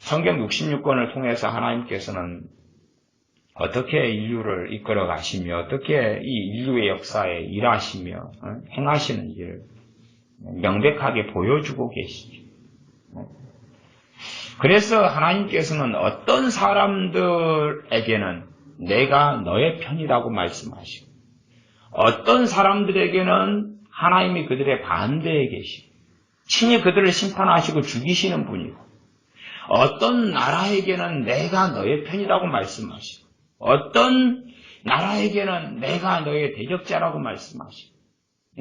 성경 66권을 통해서 하나님께서는 어떻게 인류를 이끌어 가시며 어떻게 이 인류의 역사에 일하시며 행하시는지를 명백하게 보여주고 계시죠. 그래서 하나님께서는 어떤 사람들에게는 내가 너의 편이라고 말씀하시고 어떤 사람들에게는 하나님이 그들의 반대에 계시고 친히 그들을 심판하시고 죽이시는 분이고 어떤 나라에게는 내가 너의 편이라고 말씀하시고 어떤 나라에게는 내가 너의 대적자라고 말씀하시고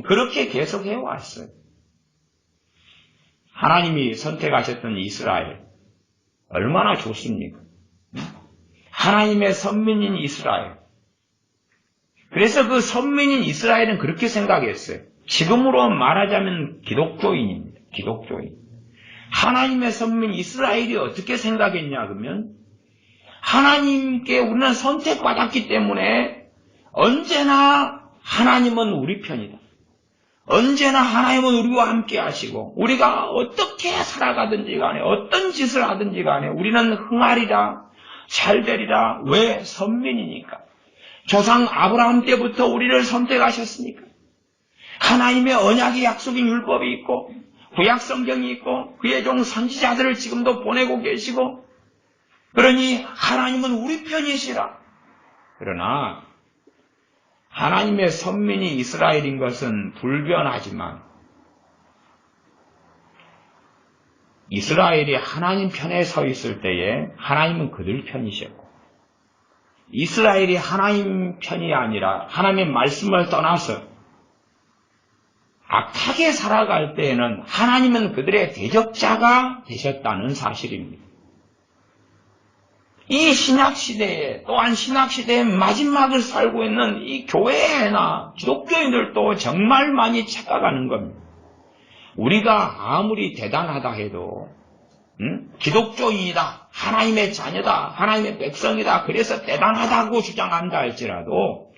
그렇게 계속 해왔어요. 하나님이 선택하셨던 이스라엘 얼마나 좋습니까? 하나님의 선민인 이스라엘. 그래서 그 선민인 이스라엘은 그렇게 생각했어요. 지금으로 말하자면 기독교인입니다. 기독교인. 하나님의 선민 이스라엘이 어떻게 생각했냐 그러면 하나님께 우리는 선택받았기 때문에 언제나 하나님은 우리 편이다. 언제나 하나님은 우리와 함께 하시고 우리가 어떻게 살아가든지 간에 어떤 짓을 하든지 간에 우리는 흥하리라 잘되리라. 왜? 선민이니까. 조상 아브라함 때부터 우리를 선택하셨으니까. 하나님의 언약의 약속인 율법이 있고 구약 성경이 있고 그의 종 선지자들을 지금도 보내고 계시고 그러니 하나님은 우리 편이시라. 그러나 하나님의 선민이 이스라엘인 것은 불변하지만 이스라엘이 하나님 편에 서 있을 때에 하나님은 그들 편이셨고 이스라엘이 하나님 편이 아니라 하나님의 말씀을 떠나서 악하게 살아갈 때에는 하나님은 그들의 대적자가 되셨다는 사실입니다. 이 신약시대에 또한 신약시대의 마지막을 살고 있는 이 교회나 기독교인들도 정말 많이 착각하는 겁니다. 우리가 아무리 대단하다 해도 기독교인이다, 하나님의 자녀다, 하나님의 백성이다, 그래서 대단하다고 주장한다 할지라도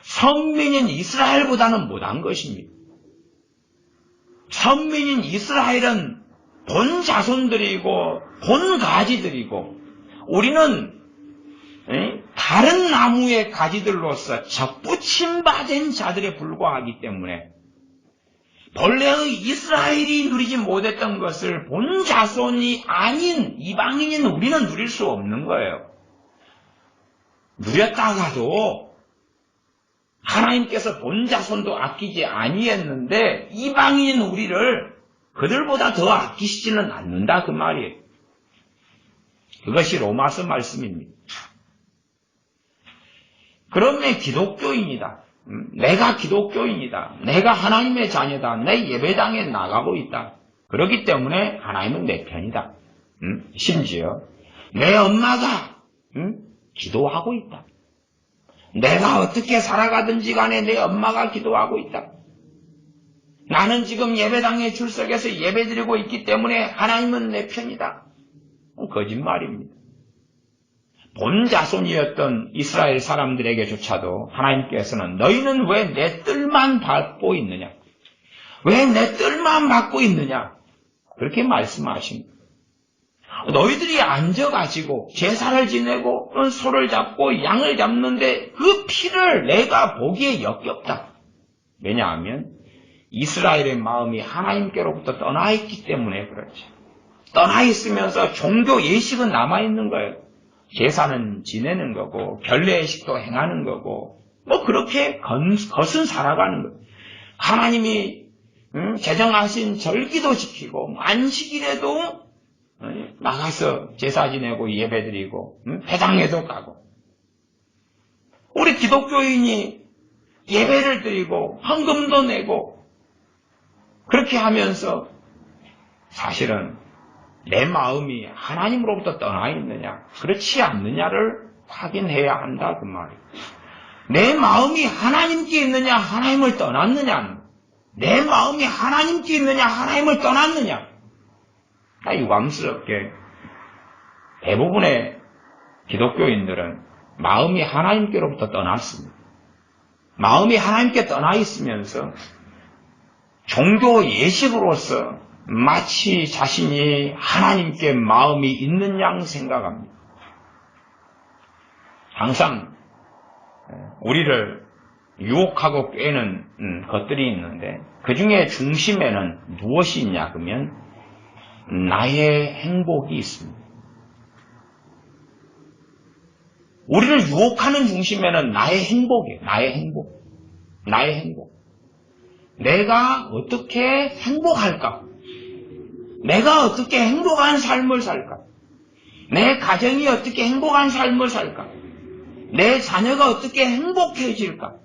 선민인 이스라엘보다는 못한 것입니다. 선민인 이스라엘은 본 자손들이고 본 가지들이고 우리는 다른 나무의 가지들로서 적부침받은 자들에 불과하기 때문에 본래의 이스라엘이 누리지 못했던 것을 본 자손이 아닌 이방인인 우리는 누릴 수 없는 거예요. 누렸다가도 하나님께서 본 자손도 아끼지 아니했는데 이방인인 우리를 그들보다 더 아끼시지는 않는다 그 말이에요. 그것이 로마서 말씀입니다. 그러면 기독교인이다. 내가 기독교인이다. 내가 하나님의 자녀다. 내 예배당에 나가고 있다. 그렇기 때문에 하나님은 내 편이다. 심지어 내 엄마가 기도하고 있다. 내가 어떻게 살아가든지 간에 내 엄마가 기도하고 있다. 나는 지금 예배당에 출석해서 예배드리고 있기 때문에 하나님은 내 편이다. 거짓말입니다. 본 자손이었던 이스라엘 사람들에게조차도 하나님께서는 너희는 왜 내 뜰만 밟고 있느냐? 왜 내 뜰만 받고 있느냐? 그렇게 말씀하십니다. 너희들이 앉아가지고 제사를 지내고 소를 잡고 양을 잡는데 그 피를 내가 보기에 역겹다. 왜냐하면 이스라엘의 마음이 하나님께로부터 떠나 있기 때문에 그렇죠. 떠나 있으면서 종교 예식은 남아있는 거예요. 제사는 지내는 거고 결례의식도 행하는 거고 뭐 그렇게 겉은 살아가는 거예요. 하나님이 제정하신 절기도 지키고 안식일에도 나가서 제사 지내고 예배드리고 회당에도 가고 우리 기독교인이 예배를 드리고 헌금도 내고 그렇게 하면서 사실은 내 마음이 하나님으로부터 떠나 있느냐 그렇지 않느냐를 확인해야 한다 그 말이에요. 내 마음이 하나님께 있느냐 하나님을 떠났느냐 내 마음이 하나님께 있느냐 하나님을 떠났느냐 유감스럽게 대부분의 기독교인들은 마음이 하나님께로부터 떠났습니다. 마음이 하나님께 떠나 있으면서 종교 예식으로서 마치 자신이 하나님께 마음이 있는 양 생각합니다. 항상 우리를 유혹하고 꿰는 것들이 있는데 그 중에 중심에는 무엇이 있냐 그러면 나의 행복이 있습니다. 우리를 유혹하는 중심에는 나의 행복이에요. 나의 행복. 나의 행복. 내가 어떻게 행복할까? 내가 어떻게 행복한 삶을 살까? 내 가정이 어떻게 행복한 삶을 살까? 내 자녀가 어떻게 행복해질까?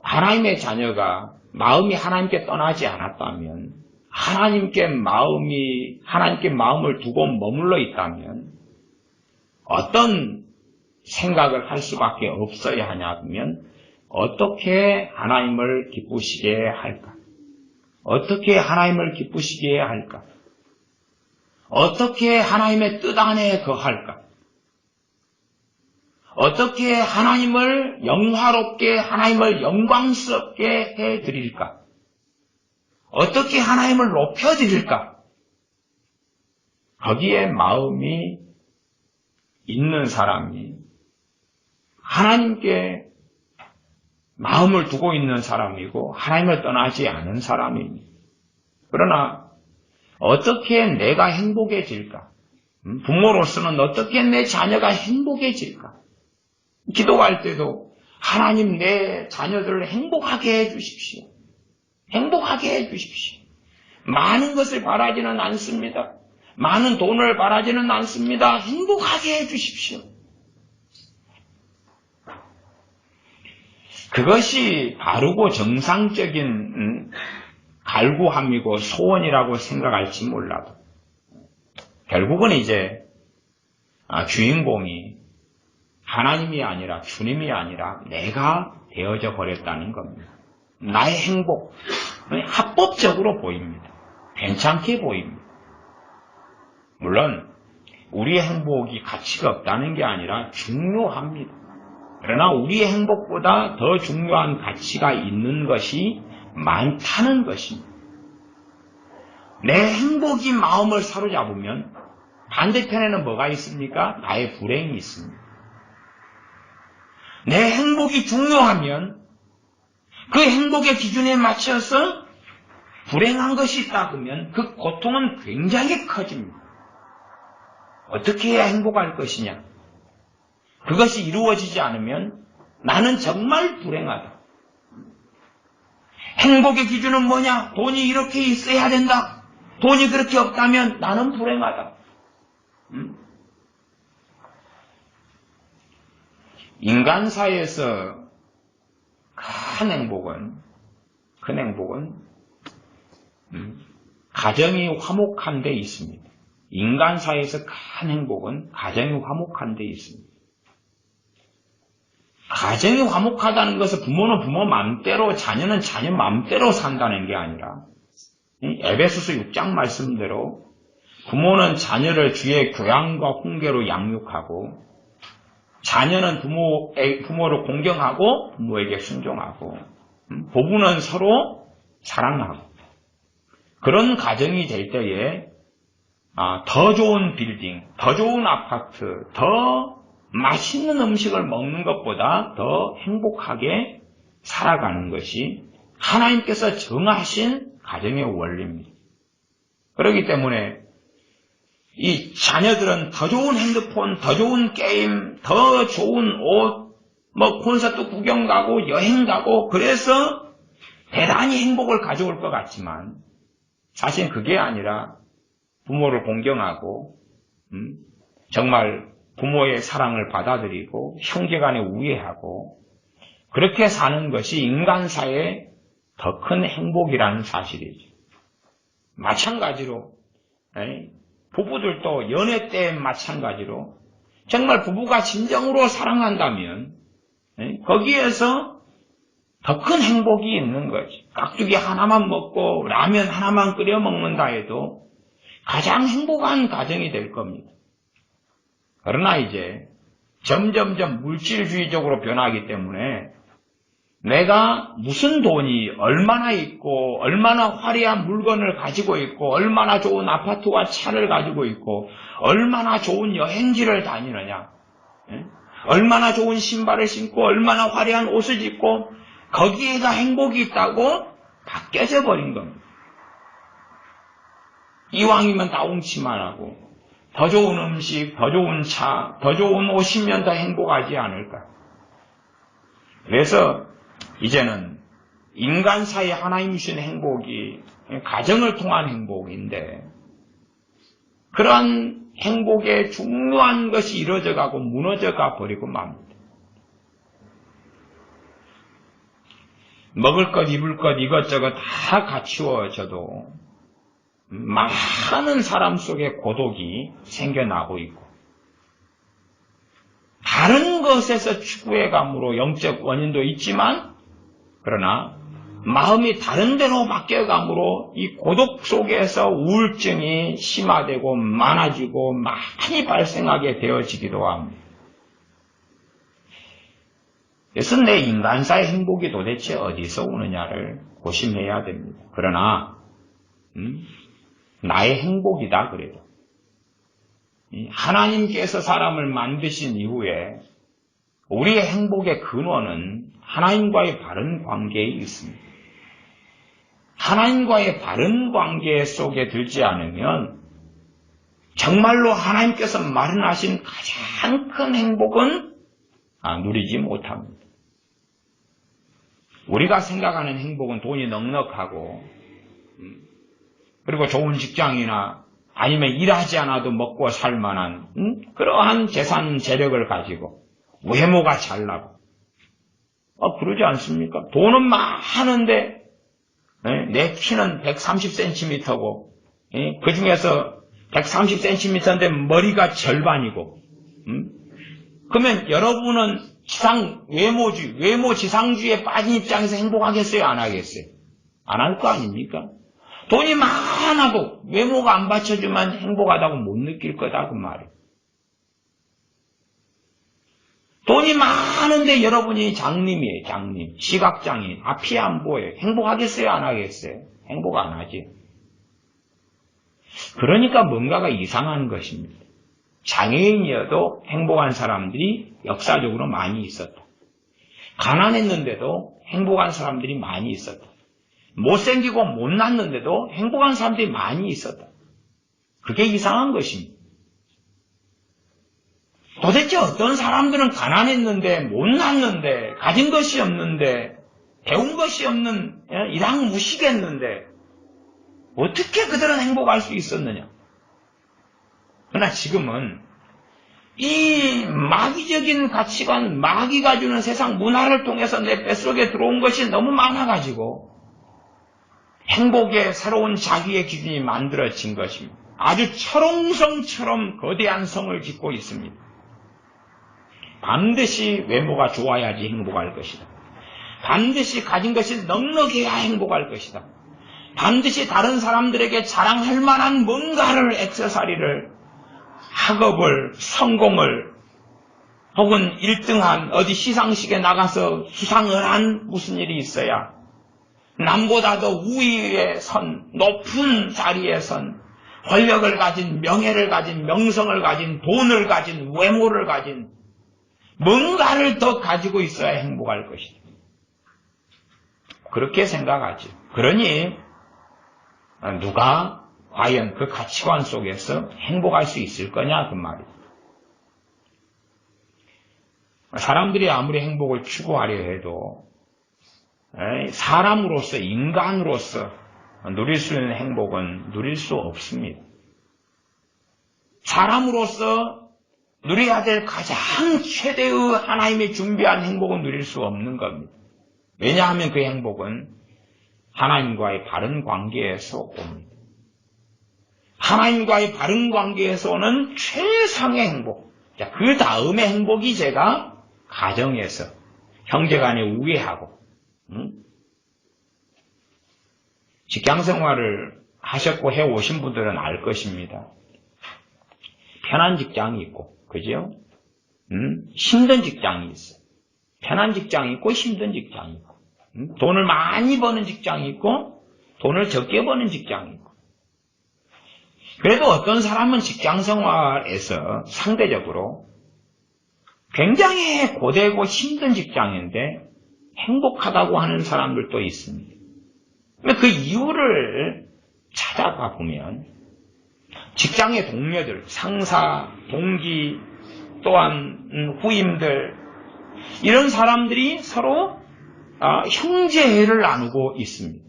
하나님의 자녀가 마음이 하나님께 떠나지 않았다면, 하나님께 마음을 두고 머물러 있다면, 어떤 생각을 할 수밖에 없어야 하냐면, 어떻게 하나님을 기쁘시게 할까? 어떻게 하나님을 기쁘시게 할까? 어떻게 하나님의 뜻 안에 거할까? 어떻게 하나님을 영화롭게, 하나님을 영광스럽게 해드릴까? 어떻게 하나님을 높여드릴까? 거기에 마음이 있는 사람이 하나님께 마음을 두고 있는 사람이고 하나님을 떠나지 않은 사람입니다. 그러나 어떻게 내가 행복해질까? 부모로서는 어떻게 내 자녀가 행복해질까? 기도할 때도 하나님 내 자녀들을 행복하게 해주십시오. 행복하게 해주십시오. 많은 것을 바라지는 않습니다. 많은 돈을 바라지는 않습니다. 행복하게 해주십시오. 그것이 바르고 정상적인 갈구함이고 소원이라고 생각할지 몰라도 결국은 이제 주인공이 하나님이 아니라 주님이 아니라 내가 되어져 버렸다는 겁니다. 나의 행복, 합법적으로 보입니다. 괜찮게 보입니다. 물론 우리의 행복이 가치가 없다는 게 아니라 중요합니다. 그러나 우리의 행복보다 더 중요한 가치가 있는 것이 많다는 것입니다. 내 행복이 마음을 사로잡으면 반대편에는 뭐가 있습니까? 나의 불행이 있습니다. 내 행복이 중요하면 그 행복의 기준에 맞춰서 불행한 것이 있다 그러면 그 고통은 굉장히 커집니다. 어떻게 해야 행복할 것이냐? 그것이 이루어지지 않으면 나는 정말 불행하다. 행복의 기준은 뭐냐? 돈이 이렇게 있어야 된다. 돈이 그렇게 없다면 나는 불행하다. 인간사에서 큰 행복은 가정이 화목한 데 있습니다. 인간사에서 큰 행복은 가정이 화목한 데 있습니다. 가정이 화목하다는 것은 부모는 부모 마음대로, 자녀는 자녀 마음대로 산다는 게 아니라 에베소서 6장 말씀대로 부모는 자녀를 주의 교양과 훈계로 양육하고 자녀는 부모를 공경하고 부모에게 순종하고 부부는 서로 사랑하고 그런 가정이 될 때에 더 좋은 빌딩, 더 좋은 아파트, 더 맛있는 음식을 먹는 것보다 더 행복하게 살아가는 것이 하나님께서 정하신 가정의 원리입니다. 그렇기 때문에 이 자녀들은 더 좋은 핸드폰, 더 좋은 게임, 더 좋은 옷, 콘서트 구경 가고 여행 가고 그래서 대단히 행복을 가져올 것 같지만 사실 그게 아니라 부모를 공경하고 정말 부모의 사랑을 받아들이고 형제간에 우애하고 그렇게 사는 것이 인간사의 더 큰 행복이라는 사실이죠. 마찬가지로 부부들도 연애 때 마찬가지로 정말 부부가 진정으로 사랑한다면 거기에서 더 큰 행복이 있는 거지. 깍두기 하나만 먹고 라면 하나만 끓여 먹는다 해도 가장 행복한 가정이 될 겁니다. 그러나 이제 점점점 물질주의적으로 변하기 때문에 내가 무슨 돈이 얼마나 있고 얼마나 화려한 물건을 가지고 있고 얼마나 좋은 아파트와 차를 가지고 있고 얼마나 좋은 여행지를 다니느냐, 얼마나 좋은 신발을 신고 얼마나 화려한 옷을 입고 거기에가 행복이 있다고 바뀌어져 버린 겁니다. 이왕이면 다 웅치만 하고 더 좋은 음식, 더 좋은 차, 더 좋은 옷이면 더 행복하지 않을까. 그래서 이제는 인간 사이에 하나님 주신 행복이 가정을 통한 행복인데 그러한 행복의 중요한 것이 이루어져가고 무너져가 버리고 맙니다. 먹을 것, 입을 것 이것저것 다 갖추어져도 많은 사람 속에 고독이 생겨나고 있고 다른 것에서 추구해감으로 영적 원인도 있지만 그러나 마음이 다른 데로 바뀌어감으로 이 고독 속에서 우울증이 심화되고 많아지고 많이 발생하게 되어지기도 합니다. 그래서 내 인간사의 행복이 도대체 어디서 오느냐를 고심해야 됩니다. 그러나 나의 행복이다 그래도 하나님께서 사람을 만드신 이후에 우리의 행복의 근원은 하나님과의 바른 관계에 있습니다. 하나님과의 바른 관계 속에 들지 않으면 정말로 하나님께서 마련하신 가장 큰 행복은 누리지 못합니다. 우리가 생각하는 행복은 돈이 넉넉하고 그리고 좋은 직장이나 아니면 일하지 않아도 먹고 살 만한 그러한 재산 재력을 가지고 외모가 잘나고 그러지 않습니까? 돈은 많은데 내 키는 130cm고 그 중에서 130cm인데 머리가 절반이고 그러면 여러분은 외모 지상주의에 빠진 입장에서 행복하겠어요? 안 하겠어요? 안 할 거 아닙니까? 돈이 많아도 외모가 안 받쳐주면 행복하다고 못 느낄 거다 그 말이에요. 돈이 많은데 여러분이 장님이에요. 장님, 시각장애인, 앞이 안 보여요. 행복하겠어요? 안 하겠어요? 행복 안 하지. 그러니까 뭔가가 이상한 것입니다. 장애인이어도 행복한 사람들이 역사적으로 많이 있었다. 가난했는데도 행복한 사람들이 많이 있었다. 못생기고 못났는데도 행복한 사람들이 많이 있었다. 그게 이상한 것입니다. 도대체 어떤 사람들은 가난했는데 못났는데 가진 것이 없는데 배운 것이 없는 이랑 무식했는데 어떻게 그들은 행복할 수 있었느냐. 그러나 지금은 이 마귀적인 가치관, 마귀가 주는 세상 문화를 통해서 내 뱃속에 들어온 것이 너무 많아가지고 행복의 새로운 자기의 기준이 만들어진 것입니다. 아주 철옹성처럼 거대한 성을 짓고 있습니다. 반드시 외모가 좋아야지 행복할 것이다. 반드시 가진 것이 넉넉해야 행복할 것이다. 반드시 다른 사람들에게 자랑할 만한 뭔가를 액세서리를 학업을 성공을 혹은 1등한 어디 시상식에 나가서 수상을 한 무슨 일이 있어야 남보다 더 우위에 선 높은 자리에 선 권력을 가진 명예를 가진 명성을 가진 돈을 가진 외모를 가진 뭔가를 더 가지고 있어야 행복할 것이다. 그렇게 생각하지. 그러니 누가 과연 그 가치관 속에서 행복할 수 있을 거냐 그 말이야. 사람들이 아무리 행복을 추구하려 해도 사람으로서 인간으로서 누릴 수 있는 행복은 누릴 수 없습니다. 사람으로서 누려야 될 가장 최대의 하나님이 준비한 행복은 누릴 수 없는 겁니다. 왜냐하면 그 행복은 하나님과의 바른 관계에서 옵니다. 하나님과의 바른 관계에서 오는 최상의 행복. 자, 그 다음의 행복이 제가 가정에서 형제간에 우애하고 직장생활을 하셨고 해오신 분들은 알 것입니다. 편한 직장이 있고 그죠? 힘든 직장이 있어. 편한 직장이 있고 힘든 직장이 있고 돈을 많이 버는 직장이 있고 돈을 적게 버는 직장이 있고. 그래도 어떤 사람은 직장 생활에서 상대적으로 굉장히 고되고 힘든 직장인데 행복하다고 하는 사람들도 있습니다. 그 이유를 찾아가 보면 직장의 동료들, 상사, 동기, 또한 후임들, 이런 사람들이 서로 형제애를 나누고 있습니다.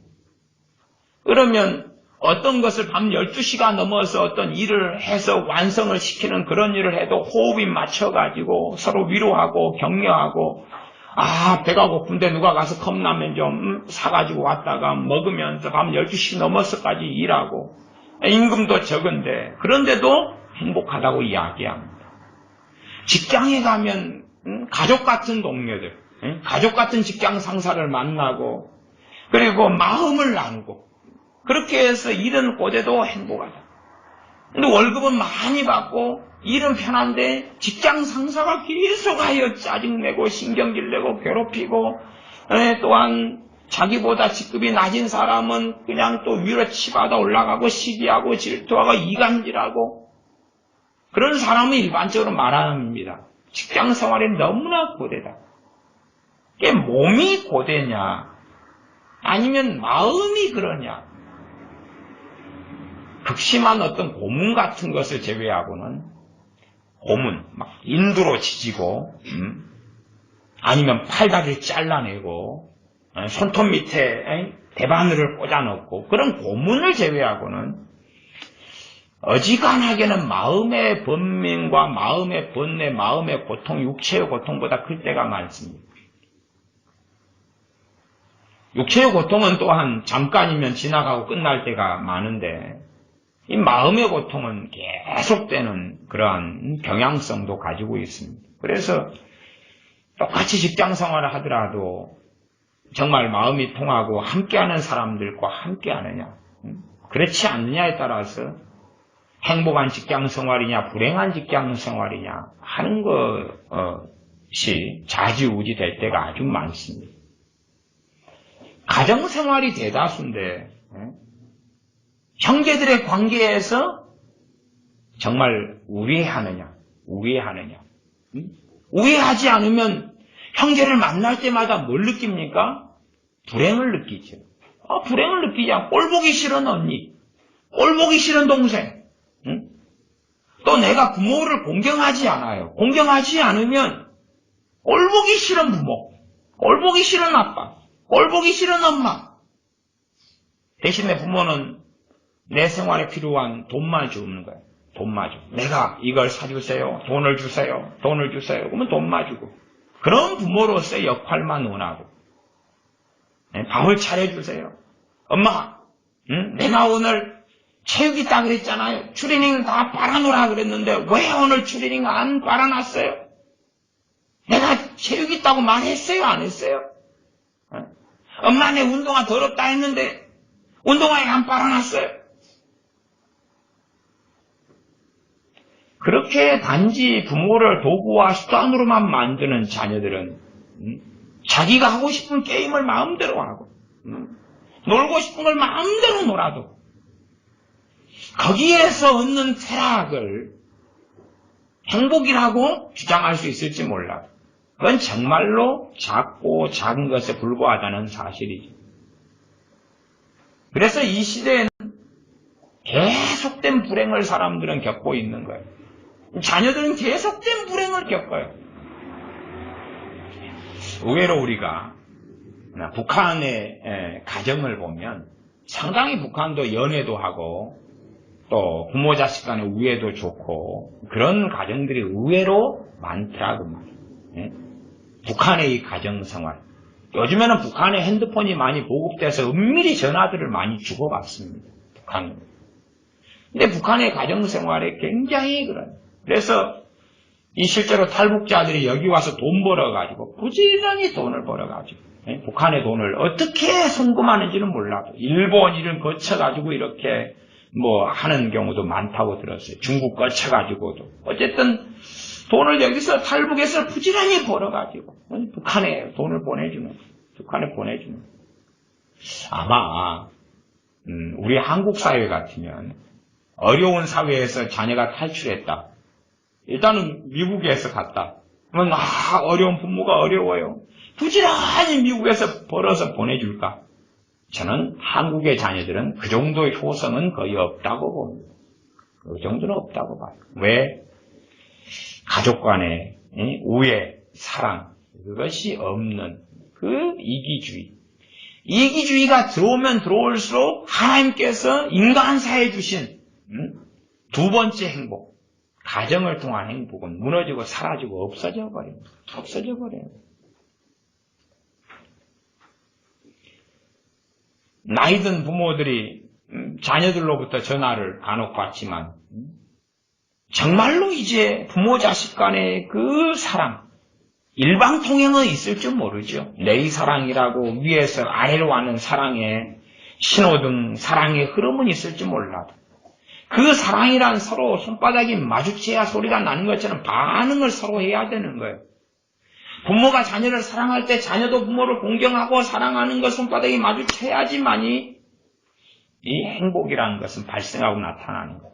그러면 어떤 것을 밤 12시가 넘어서 어떤 일을 해서 완성을 시키는 그런 일을 해도 호흡이 맞춰가지고 서로 위로하고 격려하고, 배가 고픈데 누가 가서 컵라면 좀 사가지고 왔다가 먹으면서 밤 12시 넘어서까지 일하고, 임금도 적은데 그런데도 행복하다고 이야기합니다. 직장에 가면 가족 같은 동료들, 가족 같은 직장 상사를 만나고, 그리고 마음을 나누고, 그렇게 해서 일은 고돼도 행복하다. 근데 월급은 많이 받고 일은 편한데 직장 상사가 계속하여 짜증내고 신경질 내고 괴롭히고, 또한 자기보다 직급이 낮은 사람은 그냥 또 위로 치받아 올라가고 시기하고 질투하고 이간질하고, 그런 사람은 일반적으로 말합니다. 직장 생활이 너무나 고되다. 이게 몸이 고되냐 아니면 마음이 그러냐. 극심한 어떤 고문 같은 것을 제외하고는, 고문, 막 인두로 지지고, 아니면 팔다리를 잘라내고, 손톱 밑에 대바늘을 꽂아넣고, 그런 고문을 제외하고는 어지간하게는 마음의 번민과 마음의 번뇌, 마음의 고통, 육체의 고통보다 클 때가 많습니다. 육체의 고통은 또한 잠깐이면 지나가고 끝날 때가 많은데, 이 마음의 고통은 계속되는 그러한 경향성도 가지고 있습니다. 그래서 똑같이 직장 생활을 하더라도 정말 마음이 통하고 함께하는 사람들과 함께하느냐, 그렇지 않느냐에 따라서 행복한 직장 생활이냐 불행한 직장 생활이냐 하는 것이 좌지우지 될 때가 아주 많습니다. 가정생활이 대다수인데 형제들의 관계에서 정말 우애하느냐, 우애하지 않으면 형제를 만날 때마다 뭘 느낍니까? 불행을 느끼죠. 불행을 느끼자. 꼴보기 싫은 언니, 꼴보기 싫은 동생, 또 내가 부모를 공경하지 않아요. 공경하지 않으면 꼴보기 싫은 부모, 꼴보기 싫은 아빠, 꼴보기 싫은 엄마. 대신에 부모는 내 생활에 필요한 돈만 주는 거예요. 돈만 주고. 내가 이걸 사주세요. 돈을 주세요. 그러면 돈만 주고. 그런 부모로서의 역할만 원하고. 밥을 차려주세요. 엄마, 내가 오늘 체육 있다 그랬잖아요. 추리닝 다 빨아놓으라 그랬는데 왜 오늘 추리닝 안 빨아놨어요? 내가 체육 있다고 말했어요? 안 했어요? 엄마, 내 운동화 더럽다 했는데 운동화에 안 빨아놨어요? 그렇게 단지 부모를 도구와 수단으로만 만드는 자녀들은 자기가 하고 싶은 게임을 마음대로 하고 놀고 싶은 걸 마음대로 놀아도 거기에서 얻는 쾌락을 행복이라고 주장할 수 있을지 몰라도 그건 정말로 작고 작은 것에 불과하다는 사실이죠. 그래서 이 시대에는 계속된 불행을 사람들은 겪고 있는 거예요. 자녀들은 계속된 불행을 겪어요. 의외로 우리가 북한의 가정을 보면 상당히 북한도 연애도 하고 또 부모 자식 간의 우애도 좋고 그런 가정들이 의외로 많더라고 말이에요. 북한의 이 가정생활. 요즘에는 북한에 핸드폰이 많이 보급돼서 은밀히 전화들을 많이 주고받습니다. 북한은. 근데 북한의 가정생활에 굉장히 그런. 그래서 이 실제로 탈북자들이 여기 와서 돈 벌어가지고 부지런히 돈을 벌어가지고 북한의 돈을 어떻게 송금하는지는 몰라도 일본 일을 거쳐가지고 이렇게 하는 경우도 많다고 들었어요. 중국 거쳐가지고도. 어쨌든 돈을 여기서 탈북해서 부지런히 벌어가지고 북한에 돈을 보내주는 거예요. 북한에 보내주는 거예요. 아마 우리 한국 사회 같으면 어려운 사회에서 자녀가 탈출했다. 일단은 미국에서 갔다. 그러면 어려운 부모가 어려워요. 부지런히 미국에서 벌어서 보내줄까? 저는 한국의 자녀들은 그 정도의 효성은 거의 없다고 봅니다. 그 정도는 없다고 봐요. 왜? 가족 간의 우애, 사랑, 그것이 없는 그 이기주의. 이기주의가 들어오면 들어올수록 하나님께서 인간사에 주신 두 번째 행복, 가정을 통한 행복은 무너지고 사라지고 없어져 버립니다. 없어져 버려요. 나이든 부모들이 자녀들로부터 전화를 간혹 받지만 정말로 이제 부모 자식 간의 그 사랑, 일방통행은 있을 줄 모르죠. 내의 사랑이라고 위에서 아래로 가는 사랑의 신호등, 사랑의 흐름은 있을 줄 몰라도 그 사랑이란 서로 손바닥이 마주쳐야 소리가 나는 것처럼 반응을 서로 해야 되는 거예요. 부모가 자녀를 사랑할 때 자녀도 부모를 공경하고 사랑하는 것 손바닥이 마주쳐야지만이 이 행복이라는 것은 발생하고 나타나는 거예요.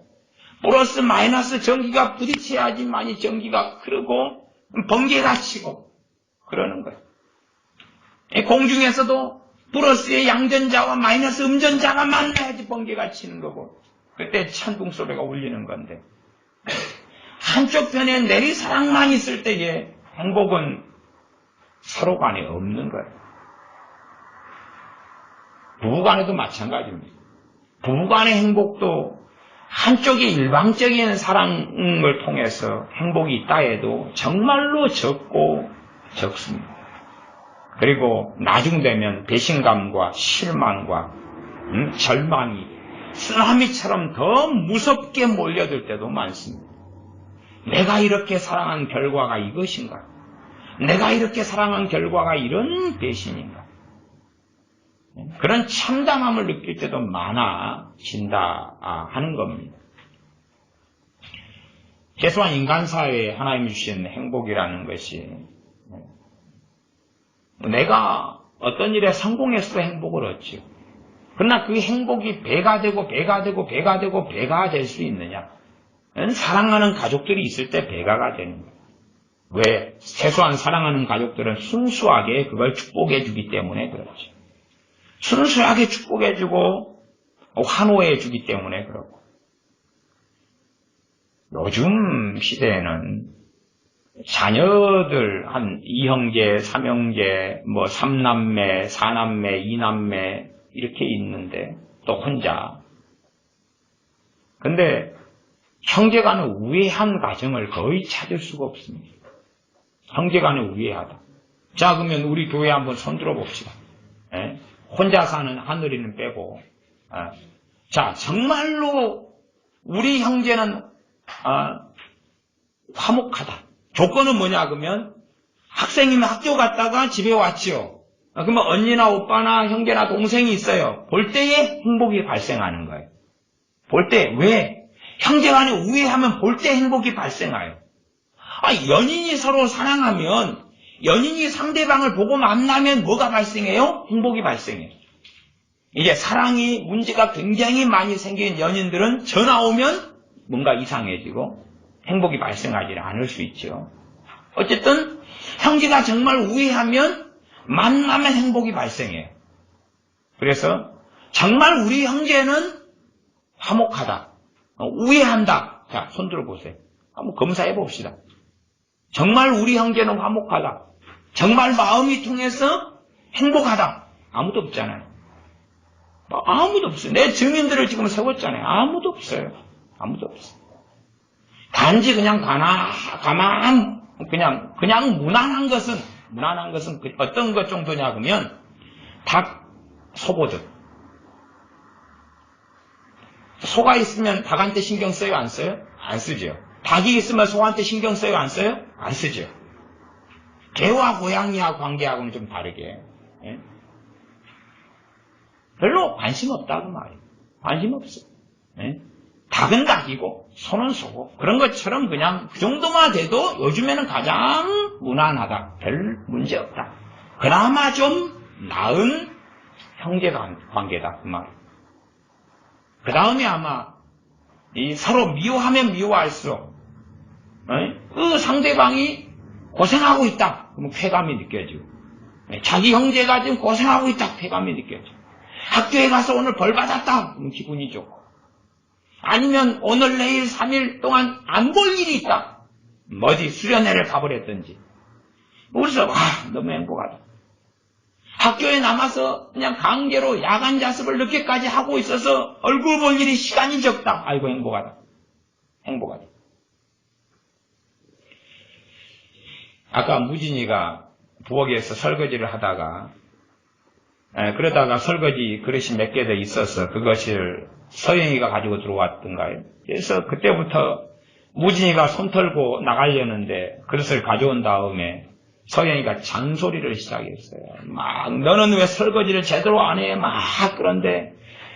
플러스 마이너스 전기가 부딪혀야지만이 전기가 흐르고 번개가 치고 그러는 거예요. 공중에서도 플러스의 양전자와 마이너스 음전자가 만나야지 번개가 치는 거고 그때 천둥 소리가 울리는 건데 한쪽 편에 내리 사랑만 있을 때에 행복은 서로 간에 없는 거예요. 부부 간에도 마찬가지입니다. 부부 간의 행복도 한쪽이 일방적인 사랑을 통해서 행복이 있다 해도 정말로 적고 적습니다. 그리고 나중 되면 배신감과 실망과 절망이 쓰나미처럼 더 무섭게 몰려들 때도 많습니다. 내가 이렇게 사랑한 결과가 이것인가? 내가 이렇게 사랑한 결과가 이런 배신인가? 그런 참담함을 느낄 때도 많아진다 하는 겁니다. 최소한 인간사회에 하나님이 주신 행복이라는 것이 내가 어떤 일에 성공했을 때 행복을 얻죠. 그러나 그 행복이 배가 되고 배가 되고 배가 되고 배가 될 수 있느냐? 사랑하는 가족들이 있을 때 배가가 되는 거예요. 왜? 최소한 사랑하는 가족들은 순수하게 그걸 축복해 주기 때문에 그렇죠. 순수하게 축복해 주고 환호해 주기 때문에 그렇고 요즘 시대에는 자녀들 한 2형제, 3형제, 3남매, 4남매, 2남매 이렇게 있는데 또 혼자 근데 형제간의 우애한 가정을 거의 찾을 수가 없습니다. 형제간의 우애하다. 자 그러면 우리 교회 한번 손들어 봅시다. 혼자 사는 하늘이는 빼고 자 정말로 우리 형제는 화목하다. 조건은 뭐냐 그러면 학생이면 학교 갔다가 집에 왔지요. 그러면 언니나 오빠나 형제나 동생이 있어요. 볼 때에 행복이 발생하는 거예요. 볼 때 왜? 형제간에 우애하면 볼 때 행복이 발생해요. 연인이 서로 사랑하면 연인이 상대방을 보고 만나면 뭐가 발생해요? 행복이 발생해요. 이제 사랑이 문제가 굉장히 많이 생긴 연인들은 전화 오면 뭔가 이상해지고 행복이 발생하지 않을 수 있죠. 어쨌든 형제가 정말 우애하면 만나면 행복이 발생해요. 그래서 정말 우리 형제는 화목하다, 우애한다. 자, 손들어 보세요. 한번 검사해 봅시다. 정말 우리 형제는 화목하다. 정말 마음이 통해서 행복하다. 아무도 없잖아요. 아무도 없어요. 내 증인들을 지금 세웠잖아요. 아무도 없어요. 아무도 없어요. 단지 그냥 그냥 무난한 것은 어떤 것 정도냐 그러면 닭 소보듯. 소가 있으면 닭한테 신경 써요? 안 써요? 안 쓰죠. 닭이 있으면 소한테 신경 써요? 안 써요? 안 쓰죠. 개와 고양이와 관계하고는 좀 다르게 별로 관심 없다고 말이에요. 관심 없어. 닭은 닭이고 소는 소고 그런 것처럼 그냥 그 정도만 돼도 요즘에는 가장 무난하다. 별 문제 없다. 그나마 좀 나은 형제 관계다 그 말. 그 다음에 아마 서로 미워하면 미워할수록 그 상대방이 고생하고 있다 그러면 쾌감이 느껴지고, 자기 형제가 지금 고생하고 있다 쾌감이 느껴지고, 학교에 가서 오늘 벌 받았다 그러면 기분이 좋고, 아니면 오늘 내일 3일 동안 안 볼 일이 있다, 어디 수련회를 가버렸든지, 그래서 너무 행복하다. 학교에 남아서 그냥 강제로 야간 자습을 늦게까지 하고 있어서 얼굴 볼 일이 시간이 적다. 아이고 행복하다. 행복하다. 아까 무진이가 부엌에서 설거지를 하다가 그러다가 설거지 그릇이 몇 개 더 있어서 그것을 서영이가 가지고 들어왔던가요. 그래서 그때부터 무진이가 손 털고 나가려는데 그릇을 가져온 다음에 서영이가 잔소리를 시작했어요. 막 너는 왜 설거지를 제대로 안 해? 막 그런데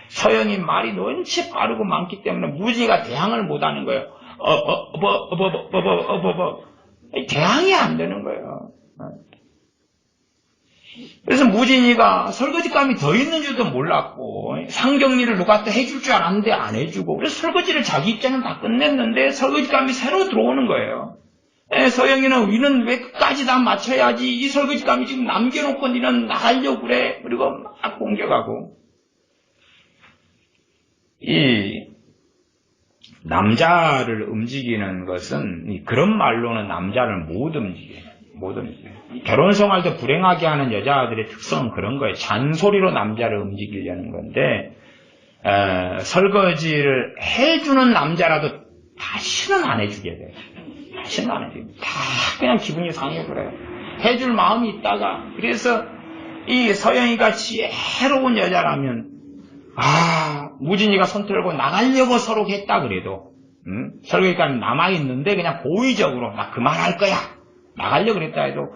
서영이 말이 너무치 빠르고 많기 때문에 무진이가 대항을 못하는 거예요. 대항이 안 되는 거예요. 그래서 무진이가 설거지감이 더 있는 줄도 몰랐고, 상정리를 누가 또 해줄 줄 알았는데 안 해주고, 그래서 설거지를 자기 입장은 다 끝냈는데 설거지감이 새로 들어오는 거예요. 서영이는 니는 왜 끝까지 다 맞춰야지, 이 설거지감이 지금 남겨놓고 니는 나가려고 그래. 그리고 막 공격하고. 이 남자를 움직이는 것은 그런 말로는 남자를 못 움직여요. 못 움직여요. 결혼 생활도 불행하게 하는 여자들의 특성은 그런 거예요. 잔소리로 남자를 움직이려는 건데, 설거지를 해주는 남자라도 다시는 안 해주게 돼요. 다시는 안 해줘요. 다 그냥 기분이 상해 그래요. 해줄 마음이 있다가. 그래서 이 서영이가 지혜로운 여자라면 무진이가 손 털고 나가려고 서로 했다 그래도 설거지까지 남아있는데 그냥 고의적으로 나 그만할 거야 나가려고 그랬다 해도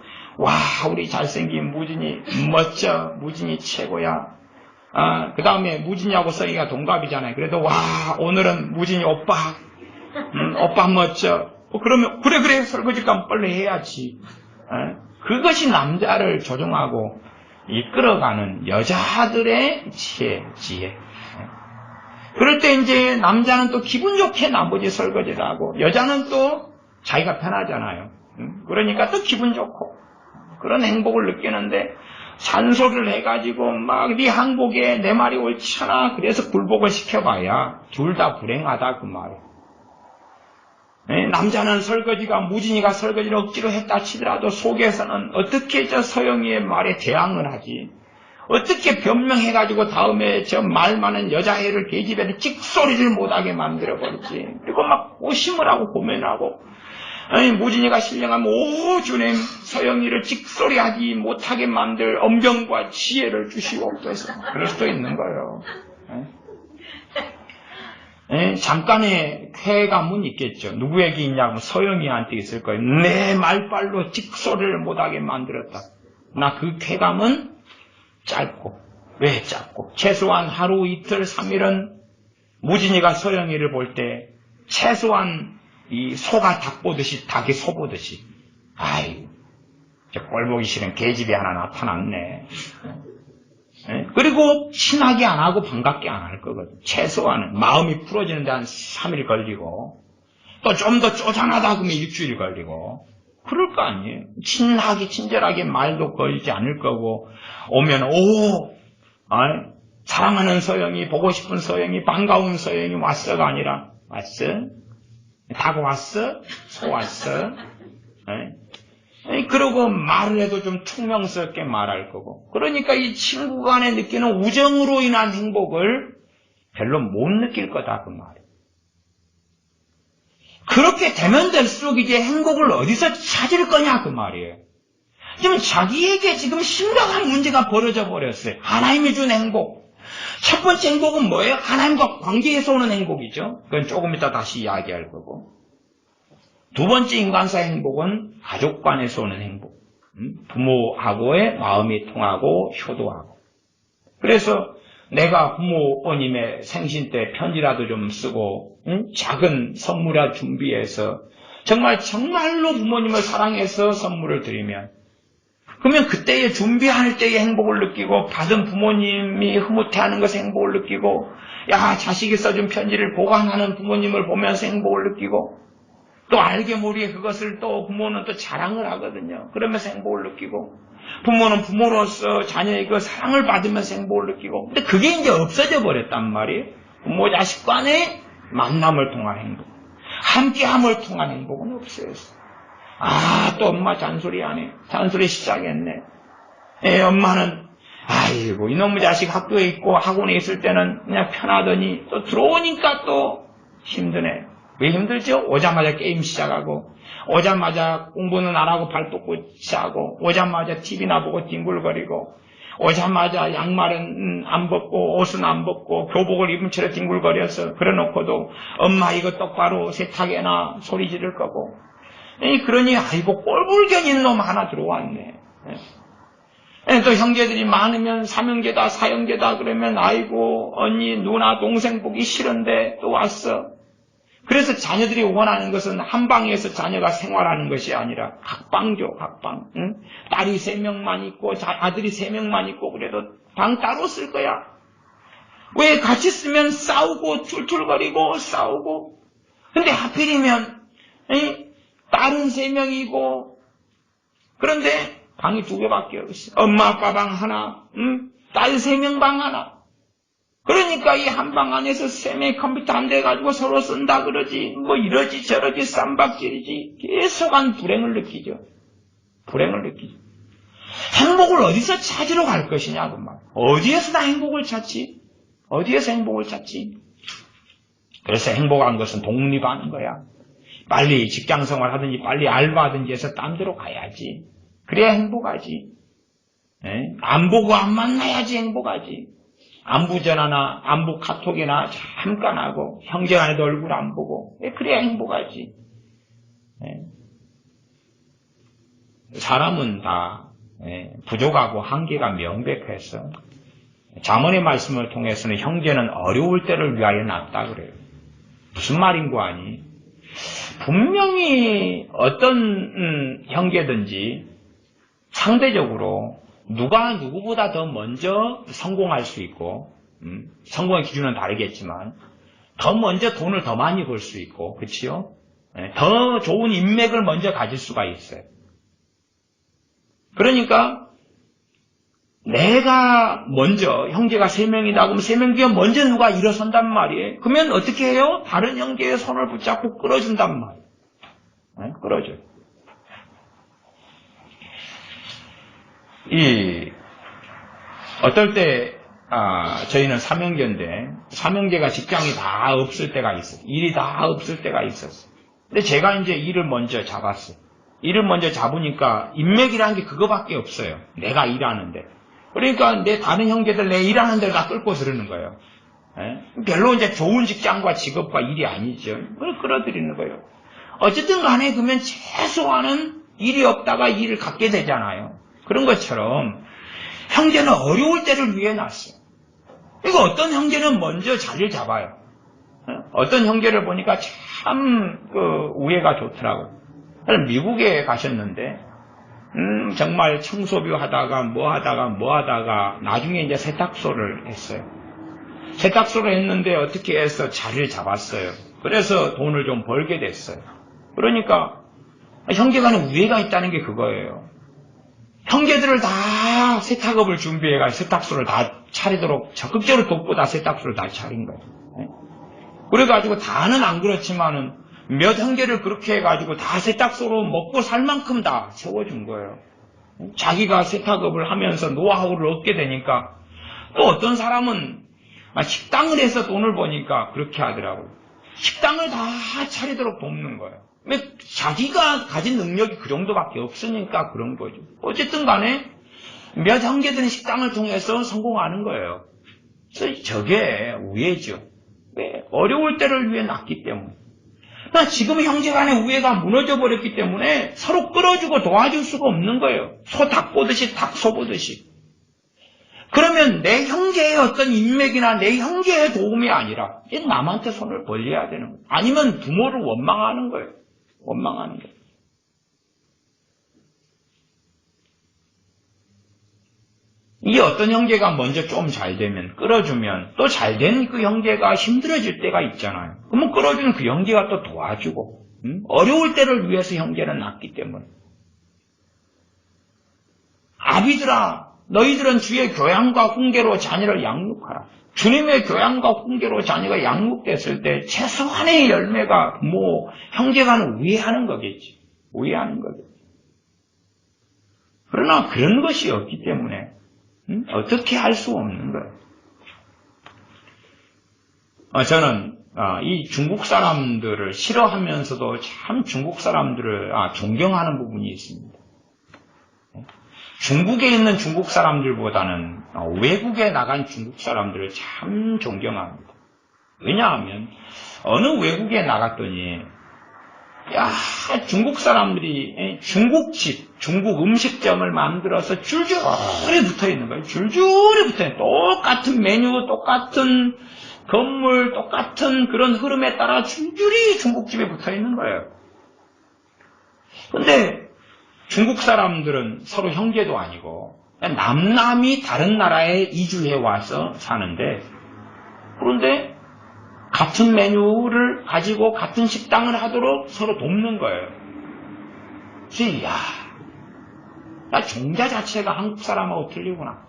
우리 잘생긴 무진이 멋져, 무진이 최고야. 그 다음에 무진이하고 서영이가 동갑이잖아요. 그래도 오늘은 무진이 오빠 오빠 멋져. 그러면 그래 설거지감 빨리 해야지. 그것이 남자를 조종하고 이끌어가는 여자들의 지혜. 그럴 때 이제 남자는 또 기분 좋게 나머지 설거지를 하고, 여자는 또 자기가 편하잖아요. 그러니까 또 기분 좋고 그런 행복을 느끼는데, 잔소리를 해가지고 막 네 항복에 내 말이 옳잖아 그래서 굴복을 시켜봐야 둘 다 불행하다 그 말이에요. 남자는 설거지가 무진이가 설거지를 억지로 했다 치더라도 속에서는 어떻게 저 서영이의 말에 대항을 하지, 어떻게 변명해가지고 다음에 저 말 많은 여자애를 계집애를 찍소리를 못하게 만들어버리지. 그리고 막 고심을 하고 고민하고, 무진이가 신령하면 오 주님 서영이를 찍소리하지 못하게 만들 엄정과 지혜를 주시옵소서. 그럴 수도 있는 거예요. 잠깐의 쾌감은 있겠죠. 누구에게 있냐면 서영이한테 있을 거예요. 내 말빨로 찍소리를 못하게 만들었다. 나 그 쾌감은 짧고. 왜 짧고? 최소한 하루, 이틀, 3일은 무진이가 서영이를 볼 때 최소한 이 소가 닭 보듯이, 닭이 소 보듯이, 저 꼴보기 싫은 계집이 하나 나타났네. 그리고 친하게 안 하고 반갑게 안 할 거거든. 최소한은 마음이 풀어지는데 한 3일 걸리고, 또 좀 더 쪼잔하다 그러면 일주일 걸리고 그럴 거 아니에요. 친하게 친절하게 말도 걸지 않을 거고, 오면 사랑하는 서영이, 보고 싶은 서영이, 반가운 서영이 왔어가 아니라 왔어? 닭 왔어? 소 왔어? 그러고 말을 해도 좀 퉁명스럽게 말할 거고. 그러니까 이 친구 간에 느끼는 우정으로 인한 행복을 별로 못 느낄 거다 그 말이에요. 그렇게 되면 될수록 이제 행복을 어디서 찾을 거냐 그 말이에요. 지금 자기에게 지금 심각한 문제가 벌어져 버렸어요. 하나님이 준 행복. 첫 번째 행복은 뭐예요? 하나님과 관계에서 오는 행복이죠. 그건 조금 이따 다시 이야기할 거고. 두 번째 인간사의 행복은 가족 간에서 오는 행복. 부모하고의 마음이 통하고 효도하고. 그래서 내가 부모님의 생신 때 편지라도 좀 쓰고 작은 선물이라도 준비해서 정말로 부모님을 사랑해서 선물을 드리면 그러면 그때에 준비할 때의 행복을 느끼고 받은 부모님이 흐뭇해하는 것에 행복을 느끼고 야 자식이 써준 편지를 보관하는 부모님을 보면서 행복을 느끼고 또 알게 모르게 그것을 또 부모는 또 자랑을 하거든요. 그러면서 행복을 느끼고 부모는 부모로서 자녀의 그 사랑을 받으면서 행복을 느끼고 근데 그게 이제 없어져 버렸단 말이에요. 부모 자식 간의 만남을 통한 행복 함께함을 통한 행복은 없어요. 또 엄마 잔소리하네. 잔소리 시작했네. 엄마는 아이고 이놈의 자식 학교에 있고 학원에 있을 때는 그냥 편하더니 또 들어오니까 또 힘드네. 왜 힘들죠? 오자마자 게임 시작하고 오자마자 공부는 안 하고 발 뻗고 시작하고 오자마자 TV나 보고 뒹굴거리고 오자마자 양말은 안 벗고 옷은 안 벗고 교복을 입은 채로 뒹굴거려서 그래놓고도 엄마 이거 똑바로 세탁해놔 소리 지를 거고 그러니 아이고 꼴불견인 놈 하나 들어왔네. 또 형제들이 많으면 삼형제다 사형제다 그러면 아이고 언니 누나 동생 보기 싫은데 또 왔어. 그래서 자녀들이 원하는 것은 한 방에서 자녀가 생활하는 것이 아니라 각방죠. 각방. 응? 딸이 3명만 있고 아들이 3명만 있고 그래도 방 따로 쓸 거야. 왜 같이 쓰면 싸우고 툴툴거리고 싸우고 근데 하필이면 딸은 3명이고 그런데 방이 2개밖에 없어. 엄마 아빠 방 하나, 딸 3명 방 하나. 그러니까 이 한 방 안에서 3명이 컴퓨터 한 대 가지고 서로 쓴다 그러지 뭐 이러지 저러지 쌈박질이지 계속한 불행을 느끼죠. 불행을 느끼죠. 행복을 어디서 찾으러 갈 것이냐 그 말. 어디에서 나 행복을 찾지? 어디에서 행복을 찾지? 그래서 행복한 것은 독립하는 거야. 빨리 직장생활 하든지 빨리 알바하든지 해서 딴 데로 가야지. 그래야 행복하지. 안 보고 안 만나야지 행복하지. 안부 전화나 안부 카톡이나 잠깐 하고 형제간에도 얼굴 안 보고 그래야 행복하지. 사람은 다 부족하고 한계가 명백해서 잠언의 말씀을 통해서는 형제는 어려울 때를 위하여 놨다 그래요. 무슨 말인고 하니 분명히 어떤 형제든지 상대적으로 누가 누구보다 더 먼저 성공할 수 있고 성공의 기준은 다르겠지만 더 먼저 돈을 더 많이 벌 수 있고 그렇지요? 더 좋은 인맥을 먼저 가질 수가 있어요. 그러니까 내가 먼저 형제가 3명이다 그러면 3명 뒤에 먼저 누가 일어선단 말이에요. 그러면 어떻게 해요? 다른 형제의 손을 붙잡고 끌어준단 말이에요. 끌어줘요. 어떨 때 저희는 삼형제인데 삼형제가 직장이 다 없을 때가 있어요. 일이 다 없을 때가 있었어요. 근데 제가 이제 일을 먼저 잡았어요. 일을 먼저 잡으니까 인맥이라는 게 그거밖에 없어요. 내가 일하는데. 그러니까 내 다른 형제들 내 일하는 데를 다 끌고 들으는 거예요. 별로 이제 좋은 직장과 직업과 일이 아니죠. 그걸 끌어들이는 거예요. 어쨌든 간에 그러면 최소한은 일이 없다가 일을 갖게 되잖아요. 그런 것처럼 형제는 어려울 때를 위해 놨어요. 이거 어떤 형제는 먼저 자리를 잡아요. 어떤 형제를 보니까 참 우애가 좋더라고요. 미국에 가셨는데 정말 청소비 하다가 뭐 하다가 나중에 이제 세탁소를 했어요. 세탁소를 했는데 어떻게 해서 자리를 잡았어요. 그래서 돈을 좀 벌게 됐어요. 그러니까 형제간에 우애가 있다는 게 그거예요. 형제들을 다 세탁업을 준비해가지고 세탁소를 다 차리도록 적극적으로 돕고 다 세탁소를 다 차린 거예요. 그래가지고 다는 안 그렇지만은 몇 형제를 그렇게 해가지고 다 세탁소로 먹고 살 만큼 다 세워준 거예요. 자기가 세탁업을 하면서 노하우를 얻게 되니까 또 어떤 사람은 식당을 해서 돈을 버니까 그렇게 하더라고요. 식당을 다 차리도록 돕는 거예요. 자기가 가진 능력이 그 정도밖에 없으니까 그런 거죠. 어쨌든 간에 몇 형제들은 식당을 통해서 성공하는 거예요. 그래서 저게 우애죠. 왜? 어려울 때를 위해 놨기 때문에. 지금 형제간의 우애가 무너져 버렸기 때문에 서로 끌어주고 도와줄 수가 없는 거예요. 소 닭 보듯이 닭 소 보듯이. 그러면 내 형제의 어떤 인맥이나 내 형제의 도움이 아니라 남한테 손을 벌려야 되는 거예요. 아니면 부모를 원망하는 거예요. 원망하는 거예요. 이게 어떤 형제가 먼저 좀 잘 되면, 끌어주면, 또 잘 된 그 형제가 힘들어질 때가 있잖아요. 그러면 끌어주는 그 형제가 또 도와주고, 어려울 때를 위해서 형제는 낳기 때문에. 아비들아, 너희들은 주의 교양과 훈계로 자녀를 양육하라. 주님의 교양과 훈계로 자녀가 양육됐을 때 최소한의 열매가 형제간을 우애하는 거겠지. 우애하는 거겠지. 그러나 그런 것이 없기 때문에 어떻게 할 수 없는 거예요. 저는 이 중국 사람들을 싫어하면서도 참 중국 사람들을 존경하는 부분이 있습니다. 중국에 있는 중국 사람들보다는 외국에 나간 중국 사람들을 참 존경합니다. 왜냐하면 어느 외국에 나갔더니 중국 사람들이 중국집, 중국 음식점을 만들어서 줄줄이 붙어있는 거예요. 줄줄이 붙어있는 똑같은 메뉴, 똑같은 건물, 똑같은 그런 흐름에 따라 줄줄이 중국집에 붙어있는 거예요. 근데 중국 사람들은 서로 형제도 아니고 남남이 다른 나라에 이주해 와서 사는데, 그런데 같은 메뉴를 가지고 같은 식당을 하도록 서로 돕는 거예요. 그래서 종자 자체가 한국 사람하고 틀리구나.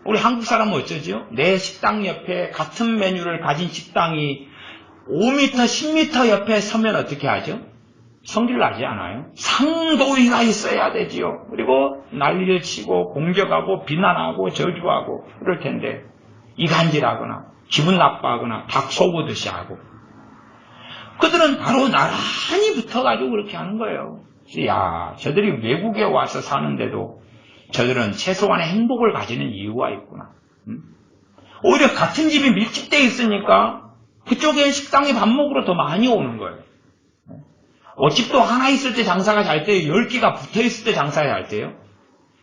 우리 한국 사람은 어쩌죠? 내 식당 옆에 같은 메뉴를 가진 식당이 5m, 10m 옆에 서면 어떻게 하죠? 성질 나지 않아요? 상도위가 있어야 되지요. 그리고 난리를 치고 공격하고 비난하고 저주하고 그럴 텐데, 이간질하거나 기분 나빠하거나 닭 쏘고듯이 하고, 그들은 바로 나란히 붙어가지고 그렇게 하는 거예요. 저들이 외국에 와서 사는데도 저들은 최소한의 행복을 가지는 이유가 있구나. 오히려 같은 집이 밀집되어 있으니까 그쪽에 식당에 밥 먹으러 더 많이 오는 거예요. 집도 하나 있을 때 장사가 잘 돼요? 10개가 붙어 있을 때 장사가 잘 돼요?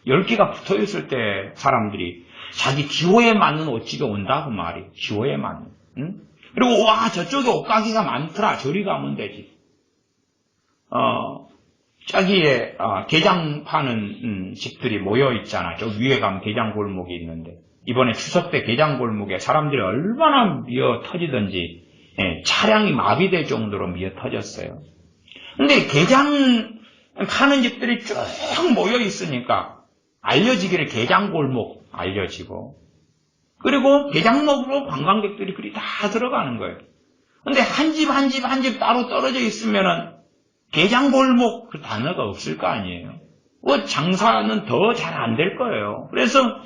10개가 붙어 있을 때 사람들이 자기 기호에 맞는 옷집에 온다 그 말이. 기호에 맞는. 그리고 저쪽에 옷가게가 많더라. 저리 가면 되지. 저기에 게장 파는 집들이 모여 있잖아. 저 위에 가면 게장 골목이 있는데, 이번에 추석 때 게장 골목에 사람들이 얼마나 미어 터지던지 차량이 마비될 정도로 미어 터졌어요. 근데 게장 파는 집들이 쭉 모여 있으니까 알려지기를 게장골목 알려지고, 그리고 게장 먹으러 관광객들이 그리 다 들어가는 거예요. 근데 한 집 한 집 한 집 따로 떨어져 있으면은 게장골목 그 단어가 없을 거 아니에요. 장사는 더 잘 안 될 거예요. 그래서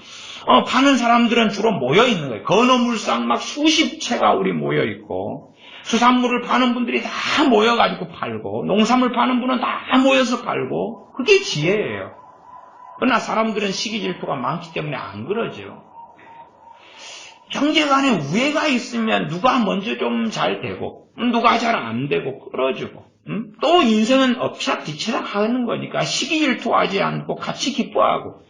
파는 사람들은 주로 모여 있는 거예요. 건어물상 막 수십 채가 우리 모여 있고, 수산물을 파는 분들이 다 모여가지고 팔고, 농산물 파는 분은 다 모여서 팔고, 그게 지혜예요. 그러나 사람들은 시기 질투가 많기 때문에 안 그러죠. 형제간에 우애가 있으면 누가 먼저 좀 잘 되고, 누가 잘 안 되고 끌어주고, 또 인생은 엎치락 뒤치락 하는 거니까 시기 질투하지 않고 같이 기뻐하고.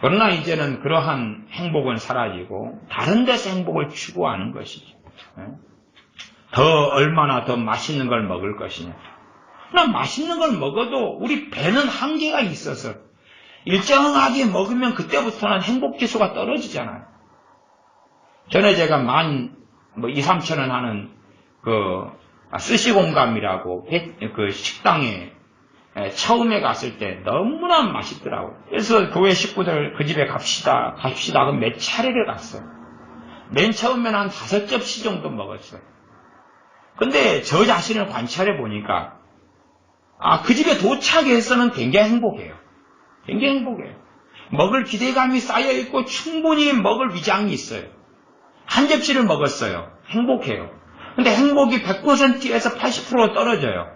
그러나 이제는 그러한 행복은 사라지고 다른 데서 행복을 추구하는 것이죠. 얼마나 더 맛있는 걸 먹을 것이냐. 그러나 맛있는 걸 먹어도 우리 배는 한계가 있어서 일정하게 먹으면 그때부터는 행복지수가 떨어지잖아요. 전에 제가 2, 3천 원 하는 스시공감이라고 그 식당에 처음에 갔을 때 너무나 맛있더라고요. 그래서 교회 식구들 그 집에 갑시다. 그럼 몇 차례를 갔어요. 맨 처음에는 한 5접시 정도 먹었어요. 근데 저 자신을 관찰해 보니까 그 집에 도착해서는 굉장히 행복해요. 굉장히 행복해요. 먹을 기대감이 쌓여있고 충분히 먹을 위장이 있어요. 한 접시를 먹었어요. 행복해요. 근데 행복이 100%에서 80% 떨어져요.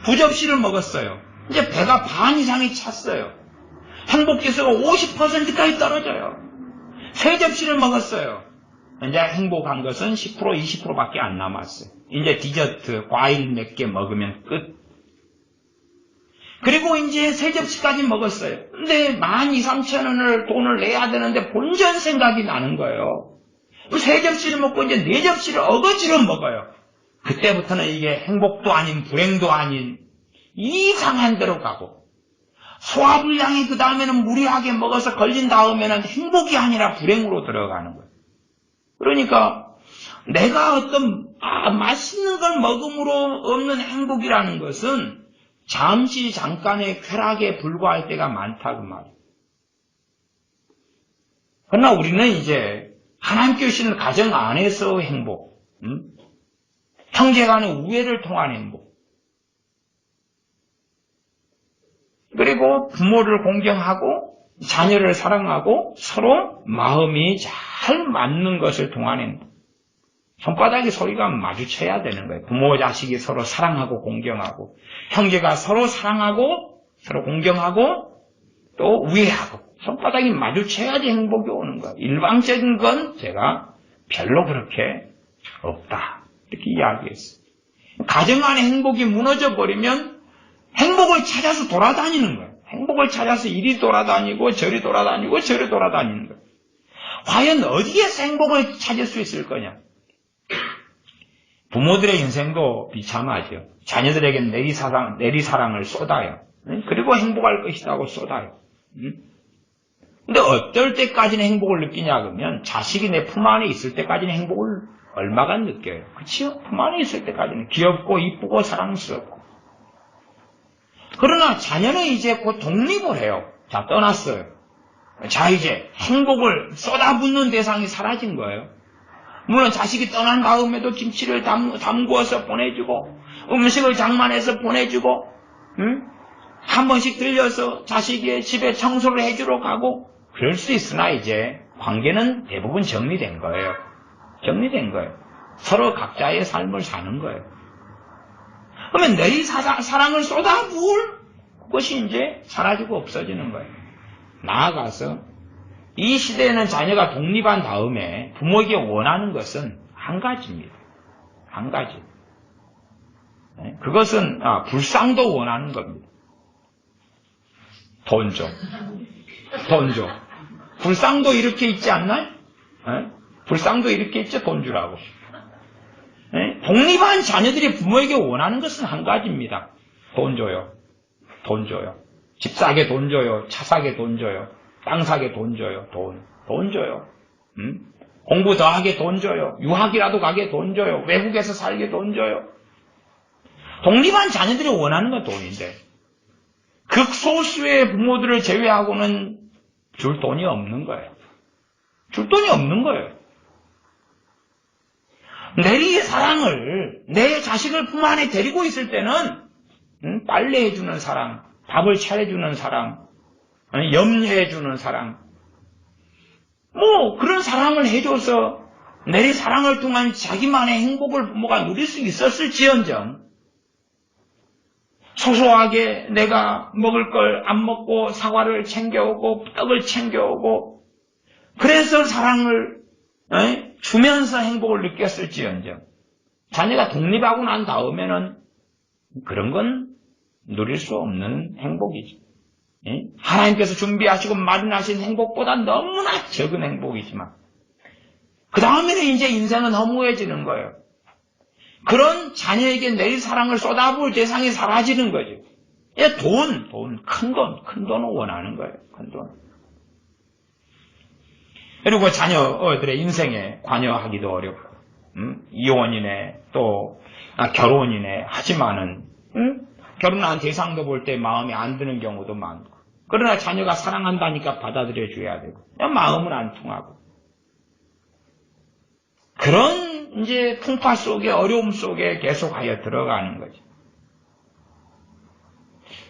2접시를 먹었어요. 이제 배가 반 이상이 찼어요. 행복지수가 50%까지 떨어져요. 3접시를 먹었어요. 이제 행복한 것은 10%, 20%밖에 안 남았어요. 이제 디저트, 과일 몇 개 먹으면 끝. 그리고 이제 3접시까지 먹었어요. 근데 12,000~13,000원을 돈을 내야 되는데 본전 생각이 나는 거예요. 3접시를 먹고 이제 4접시를 어거지로 먹어요. 그때부터는 이게 행복도 아닌 불행도 아닌 이상한 데로 가고, 소화불량이 그 다음에는 무리하게 먹어서 걸린 다음에는 행복이 아니라 불행으로 들어가는 거예요. 그러니까 내가 어떤 맛있는 걸 먹음으로 없는 행복이라는 것은 잠시 잠깐의 쾌락에 불과할 때가 많다 그 말이에요. 그러나 우리는 이제 하나님께 주시는 가정 안에서 행복, 형제 간의 우애를 통한 행복, 그리고 부모를 공경하고 자녀를 사랑하고 서로 마음이 잘 맞는 것을 통한 행복. 손바닥에 소리가 마주쳐야 되는 거예요. 부모 자식이 서로 사랑하고 공경하고 형제가 서로 사랑하고 서로 공경하고 또 우애하고 손바닥이 마주쳐야지 행복이 오는 거예요. 일방적인 건 제가 별로 그렇게 없다 이렇게 이야기했어요. 가정 안의 행복이 무너져 버리면 행복을 찾아서 돌아다니는 거예요. 행복을 찾아서 이리 돌아다니고 저리 돌아다니고 저리 돌아다니는 거예요. 과연 어디에서 행복을 찾을 수 있을 거냐? 부모들의 인생도 비참하죠. 자녀들에게 내리사랑을 쏟아요. 그리고 행복할 것이라고 쏟아요. 근데 어떨 때까지는 행복을 느끼냐 그러면 자식이 내 품 안에 있을 때까지는 행복을 얼마간 느껴요. 그치요? 품 안에 있을 때까지는 귀엽고 이쁘고 사랑스럽고. 그러나 자녀는 이제 곧 독립을 해요. 자, 떠났어요. 자, 이제 행복을 쏟아붓는 대상이 사라진 거예요. 물론 자식이 떠난 다음에도 김치를 담그어서 보내주고 음식을 장만해서 보내주고 한 번씩 들려서 자식의 집에 청소를 해주러 가고 그럴 수 있으나 이제 관계는 대부분 정리된 거예요. 정리된 거예요. 서로 각자의 삶을 사는 거예요. 그러면 내 사랑을 쏟아부을 그것이 이제 사라지고 없어지는 거예요. 나아가서 이 시대에는 자녀가 독립한 다음에 부모에게 원하는 것은 한 가지입니다. 한 가지. 그것은 불상도 원하는 겁니다. 돈 줘. 돈 줘. 불상도 이렇게 있지 않나요? 불상도 이렇게 있죠. 돈 주라고. 독립한 자녀들이 부모에게 원하는 것은 한 가지입니다. 돈 줘요. 돈 줘요. 집 사게 돈 줘요. 차 사게 돈 줘요. 땅 사게 돈 줘요. 돈 줘요. 공부 더 하게 돈 줘요. 유학이라도 가게 돈 줘요. 외국에서 살게 돈 줘요. 독립한 자녀들이 원하는 건 돈인데 극소수의 부모들을 제외하고는 줄 돈이 없는 거예요. 줄 돈이 없는 거예요. 내리의 사랑을 내 자식을 품 안에 데리고 있을 때는 빨래해주는 사랑, 밥을 차려주는 사랑, 염려해주는 사랑, 그런 사랑을 해줘서 내리 사랑을 통한 자기만의 행복을 부모가 누릴 수 있었을지언정 소소하게 내가 먹을 걸 안 먹고 사과를 챙겨오고 떡을 챙겨오고 그래서 사랑을 주면서 행복을 느꼈을지언정 자녀가 독립하고 난 다음에는 그런 건 누릴 수 없는 행복이지. 하나님께서 준비하시고 마련하신 행복보다 너무나 적은 행복이지만 그 다음에는 이제 인생은 허무해지는 거예요. 그런 자녀에게 내릴 사랑을 쏟아부을 대상이 사라지는 거죠. 큰 돈을 원하는 거예요. 큰 돈. 그리고 자녀들의 인생에 관여하기도 어렵고, 이혼이네, 또 결혼이네, 하지만은, 결혼한 대상도 볼 때 마음에 안 드는 경우도 많고, 그러나 자녀가 사랑한다니까 받아들여 줘야 되고, 마음은 안 통하고. 그런 이제 풍파 속에 어려움 속에 계속하여 들어가는 거죠.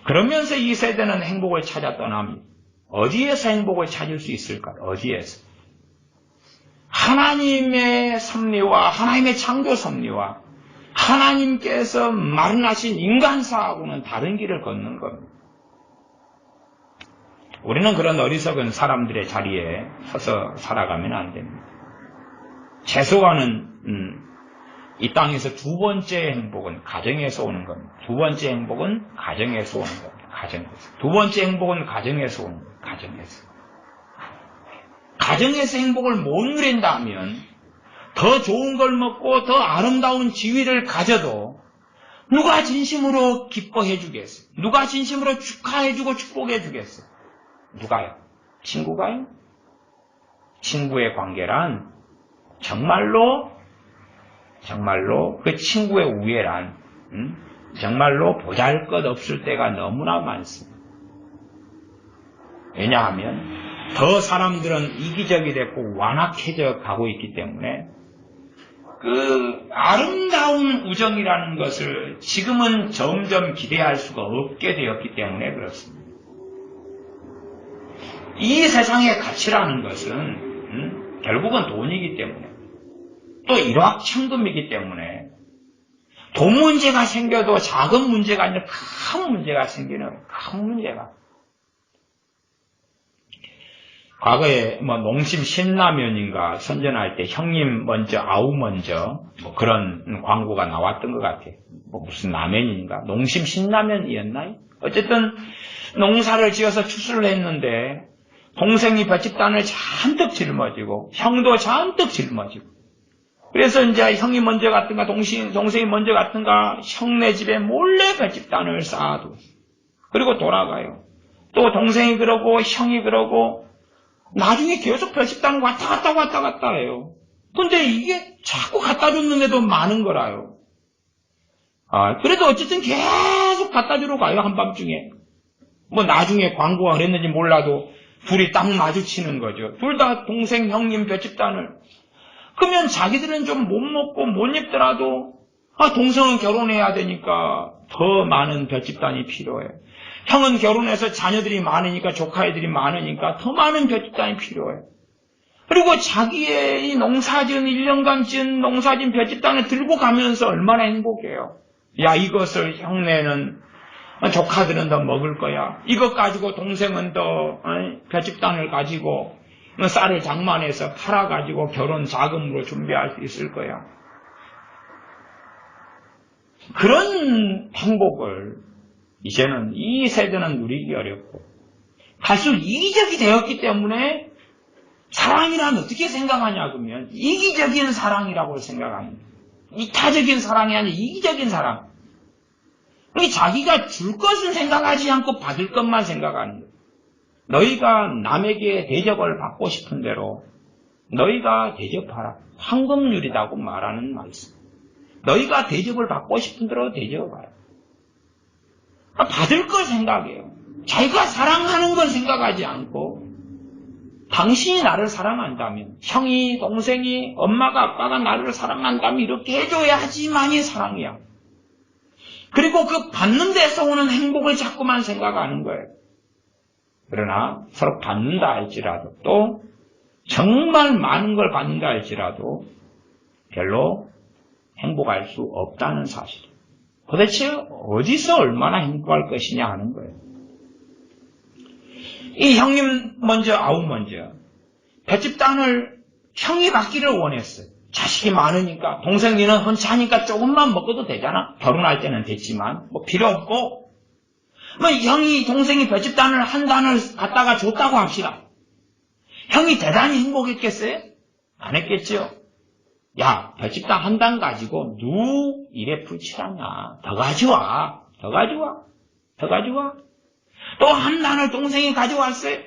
그러면서 이 세대는 행복을 찾아 떠납니다. 어디에서 행복을 찾을 수 있을까? 어디에서? 하나님의 섭리와 하나님의 창조 섭리와 하나님께서 마련하신 인간사하고는 다른 길을 걷는 겁니다. 우리는 그런 어리석은 사람들의 자리에 서서 살아가면 안 됩니다. 최소한은 이 땅에서 두 번째 행복은 가정에서 오는 겁니다. 두 번째 행복은 가정에서 오는 겁니다. 가정에서. 두 번째 행복은 가정에서 오는 겁니다. 가정에서. 가정에서 행복을 못 누린다면 더 좋은 걸 먹고 더 아름다운 지위를 가져도 누가 진심으로 기뻐해 주겠어요? 누가 진심으로 축하해 주고 축복해 주겠어요? 누가요? 친구가요? 친구의 관계란 정말로 그 친구의 우애란 정말로 보잘것없을 때가 너무나 많습니다. 왜냐하면 더 사람들은 이기적이 됐고 완악해져 가고 있기 때문에 그 아름다운 우정이라는 것을 지금은 점점 기대할 수가 없게 되었기 때문에 그렇습니다. 이 세상의 가치라는 것은 결국은 돈이기 때문에 또 일확천금이기 때문에 돈 문제가 생겨도 작은 문제가 아니라 큰 문제가 생기는 큰 문제가. 과거에 농심 신라면인가 선전할 때 형님 먼저 아우 먼저 그런 광고가 나왔던 것 같아요. 무슨 라면인가 농심 신라면이었나요? 어쨌든 농사를 지어서 추수를 했는데 동생이 볏집단을 잔뜩 짊어지고 형도 잔뜩 짊어지고 그래서 이제 형이 먼저 갔든가 동생이 먼저 갔든가 형네 집에 몰래 볏집단을 쌓아두고 그리고 돌아가요. 또 동생이 그러고 형이 그러고 나중에 계속 볏집단을 왔다 갔다 해요. 근데 이게 자꾸 갖다 줬는데도 많은 거라요. 그래도 어쨌든 계속 갖다 주러 가요, 한밤중에. 나중에 광고가 그랬는지 몰라도 둘이 딱 마주치는 거죠. 둘 다 동생, 형님 볏집단을. 그러면 자기들은 좀 못 먹고 못 입더라도, 동생은 결혼해야 되니까 더 많은 볏집단이 필요해. 형은 결혼해서 자녀들이 많으니까 조카 애들이 많으니까 더 많은 볏집단이 필요해. 그리고 자기의 이 농사지은 1년간 지은 농사진 볏집단을 들고 가면서 얼마나 행복해요. 야, 이것을 형네는 조카들은 더 먹을 거야. 이것 가지고 동생은 더 볏집단을 가지고 쌀을 장만해서 팔아가지고 결혼 자금으로 준비할 수 있을 거야. 그런 행복을 이제는 이 세대는 누리기 어렵고 갈수록 이기적이 되었기 때문에 사랑이란 어떻게 생각하냐 그러면 이기적인 사랑이라고 생각합니다. 이타적인 사랑이 아니라 이기적인 사랑. 자기가 줄 것은 생각하지 않고 받을 것만 생각하는 거예요. 너희가 남에게 대접을 받고 싶은 대로 너희가 대접하라. 황금률이라고 말하는 말씀. 너희가 대접을 받고 싶은 대로 대접하라. 받을 걸 생각해요. 자기가 사랑하는 걸 생각하지 않고 당신이 나를 사랑한다면 형이 동생이 엄마가 아빠가 나를 사랑한다면 이렇게 해줘야지만이 사랑이야. 그리고 그 받는 데서 오는 행복을 자꾸만 생각하는 거예요. 그러나 서로 받는다 할지라도 또 정말 많은 걸 받는다 할지라도 별로 행복할 수 없다는 사실. 도대체 어디서 얼마나 행복할 것이냐 하는 거예요. 이 형님 먼저 아우 먼저 볏집단을 형이 받기를 원했어요. 자식이 많으니까 동생이는 헌치하니까 조금만 먹어도 되잖아. 결혼할 때는 됐지만 필요 없고 형이 동생이 볏집단을 한 단을 갖다가 줬다고 합시다. 형이 대단히 행복했겠어요? 안 했겠죠. 야, 볏집단 한 단 가지고 누 일에 불칠하냐. 더 가져와. 또 한 단을 동생이 가져왔어요.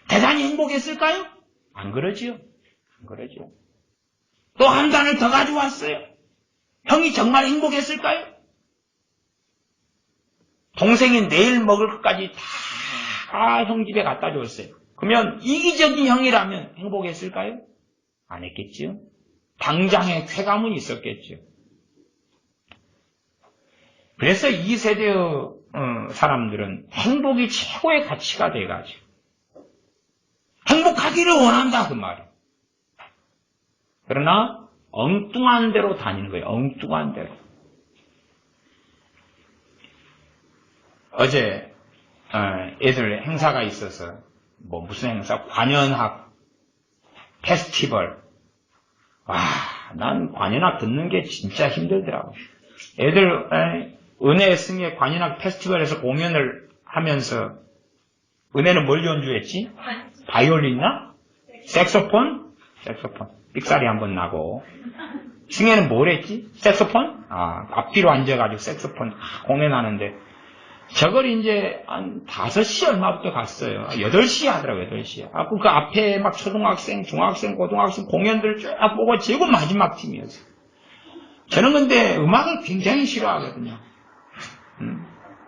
대단히 행복했을까요? 안 그러지요. 또 한 단을 더 가져왔어요. 형이 정말 행복했을까요? 동생이 내일 먹을 것까지 다 형 집에 갖다 줬어요. 그러면 이기적인 형이라면 행복했을까요? 안 했겠죠. 당장의 쾌감은 있었겠죠. 그래서 이 세대의 사람들은 행복이 최고의 가치가 돼가지고 행복하기를 원한다 그 말이에요. 그러나 엉뚱한 대로 다니는 거예요. 엉뚱한 대로. 어제 애들 행사가 있어서 무슨 행사? 관현악 페스티벌. 와, 난 관현악 듣는 게 진짜 힘들더라고요. 애들 은혜승의 관현악 페스티벌에서 공연을 하면서 은혜는 뭘 연주했지? 바이올린이나? 색소폰? 색소폰. 삑사리 한번 나고. 중에는 뭘 했지? 색소폰? 앞뒤로 앉아가지고 색소폰 공연하는데, 저걸 이제 한 5시 얼마부터 갔어요. 8시에 하더라고요, 8시에. 그 앞에 막 초등학생, 중학생, 고등학생 공연들 쭉 보고 제고 마지막 팀이었어요. 저는 근데 음악을 굉장히 싫어하거든요.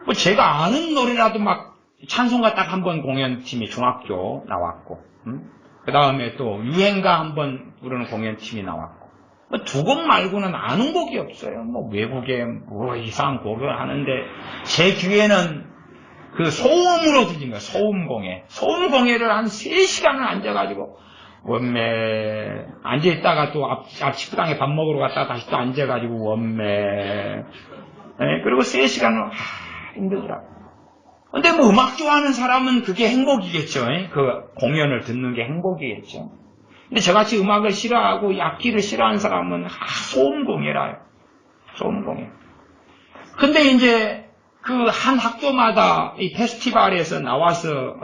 뭐 제가 아는 노래라도 막 찬송가 딱 한 번 공연팀이 중학교 나왔고, 그 다음에 또 유행가 한 번 부르는 공연팀이 나왔고, 뭐 두 곡 말고는 아는 곡이 없어요. 뭐 외국에 뭐 이상한 곡을 하는데 제 귀에는 그 소음으로 들린 거예요. 소음공예. 소음공예를 한 3시간을 앉아가지고 원매 앉아있다가 또 앞 식당에 밥 먹으러 갔다가 다시 또 앉아가지고 원매. 네, 그리고 3시간을 힘들더라고요. 근데 뭐 음악 좋아하는 사람은 그게 행복이겠죠. 그 공연을 듣는 게 행복이겠죠. 근데 저같이 음악을 싫어하고 악기를 싫어하는 사람은 소음공예라요. 소음공예. 근데 이제 그 한 학교마다 이 페스티벌에서 나와서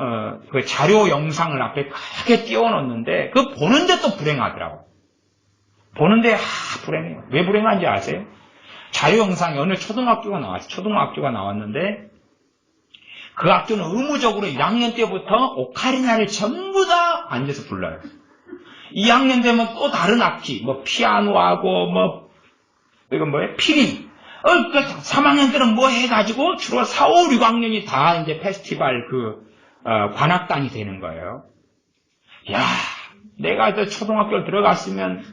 그 자료 영상을 앞에 크게 띄워놓는데 그 보는데 또 불행하더라고. 보는데 불행해요. 왜 불행한지 아세요? 자료 영상이 어느 초등학교가 나왔어요. 초등학교가 나왔는데 그 학교는 의무적으로 1학년 때부터 오카리나를 전부 다 앉아서 불러요. 2학년 되면 또 다른 악기, 뭐 피아노하고 뭐 이건 뭐예요? 피리. 3학년 때는 뭐 해가지고 주로 4, 5, 6학년이 다 이제 페스티벌 관악단이 되는 거예요. 야, 내가 저 초등학교를 들어갔으면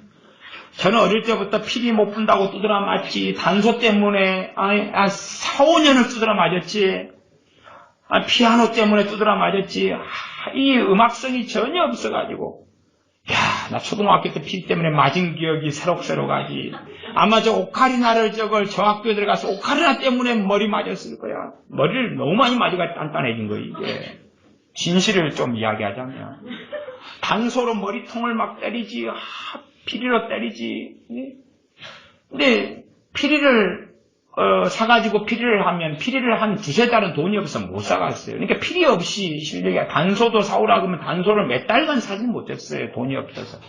저는 어릴 때부터 피리 못 분다고 두드려 맞지. 단소 때문에 4, 5년을 두드려 맞았지. 피아노 때문에 두드려 맞았지. 이 음악성이 전혀 없어가지고. 야, 나 초등학교 때 피리 때문에 맞은 기억이 새록새록하지. 아마 저 오카리나를 저 학교에 들어가서 오카리나 때문에 머리 맞았을 거야. 머리를 너무 많이 맞아가 단단해진 거야, 이게. 진실을 좀 이야기하자면. 단소로 머리통을 막 때리지, 피리로 때리지. 근데 피리를 사가지고 피리를 하면 피리를 한 2-3달은 돈이 없어서 못 사갔어요. 그러니까 피리 없이 실력이 단소도 사오라고 하면 단소를 몇 달간 사지 못했어요. 돈이 없어서.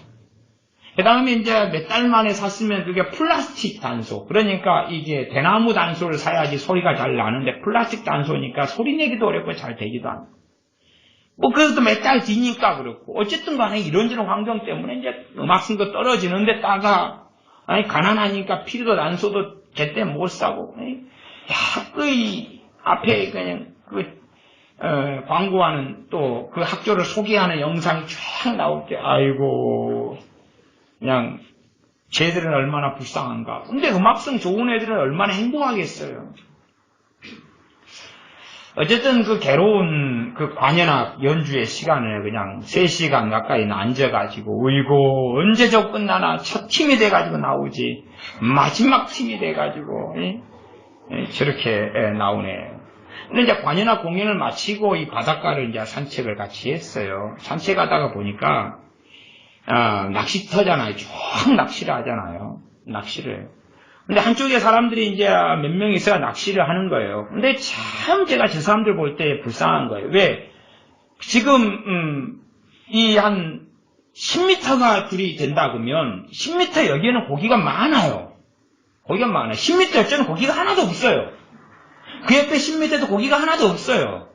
그 다음에 이제 몇 달 만에 샀으면 그게 플라스틱 단소. 그러니까 이게 대나무 단소를 사야지 소리가 잘 나는데 플라스틱 단소니까 소리 내기도 어렵고 잘 되지도 않고. 뭐 그것도 몇 달 뒤니까 그렇고. 어쨌든 간에 이런저런 환경 때문에 이제 음악성도 떨어지는데 따가 가난하니까 피리도 단소도 제때 못 사고, 앞에 그냥 광고하는 또 그 학교를 소개하는 영상이 쫙 나올 때, 아이고, 그냥 쟤들은 얼마나 불쌍한가. 근데 음악성 좋은 애들은 얼마나 행복하겠어요. 어쨌든 그 괴로운 그 관현악 연주의 시간을 그냥 3시간 가까이 앉아가지고, 어이고, 언제 저 끝나나 첫 팀이 돼가지고 나오지. 마지막 팀이 돼가지고, 저렇게 나오네. 근데 이제 관현악 공연을 마치고 이 바닷가를 이제 산책을 같이 했어요. 산책하다가 보니까, 낚시터잖아요. 쭉 낚시를 하잖아요. 낚시를. 근데 한쪽에 사람들이 이제 몇 명 있어야 낚시를 하는 거예요. 근데 참 제가 저 사람들 볼 때 불쌍한 거예요. 왜? 지금, 이 한 10m가 둘이 된다 그러면 10m 여기에는 고기가 많아요. 고기가 많아요. 10m 옆에는 고기가 하나도 없어요. 그 옆에 10m도 고기가 하나도 없어요.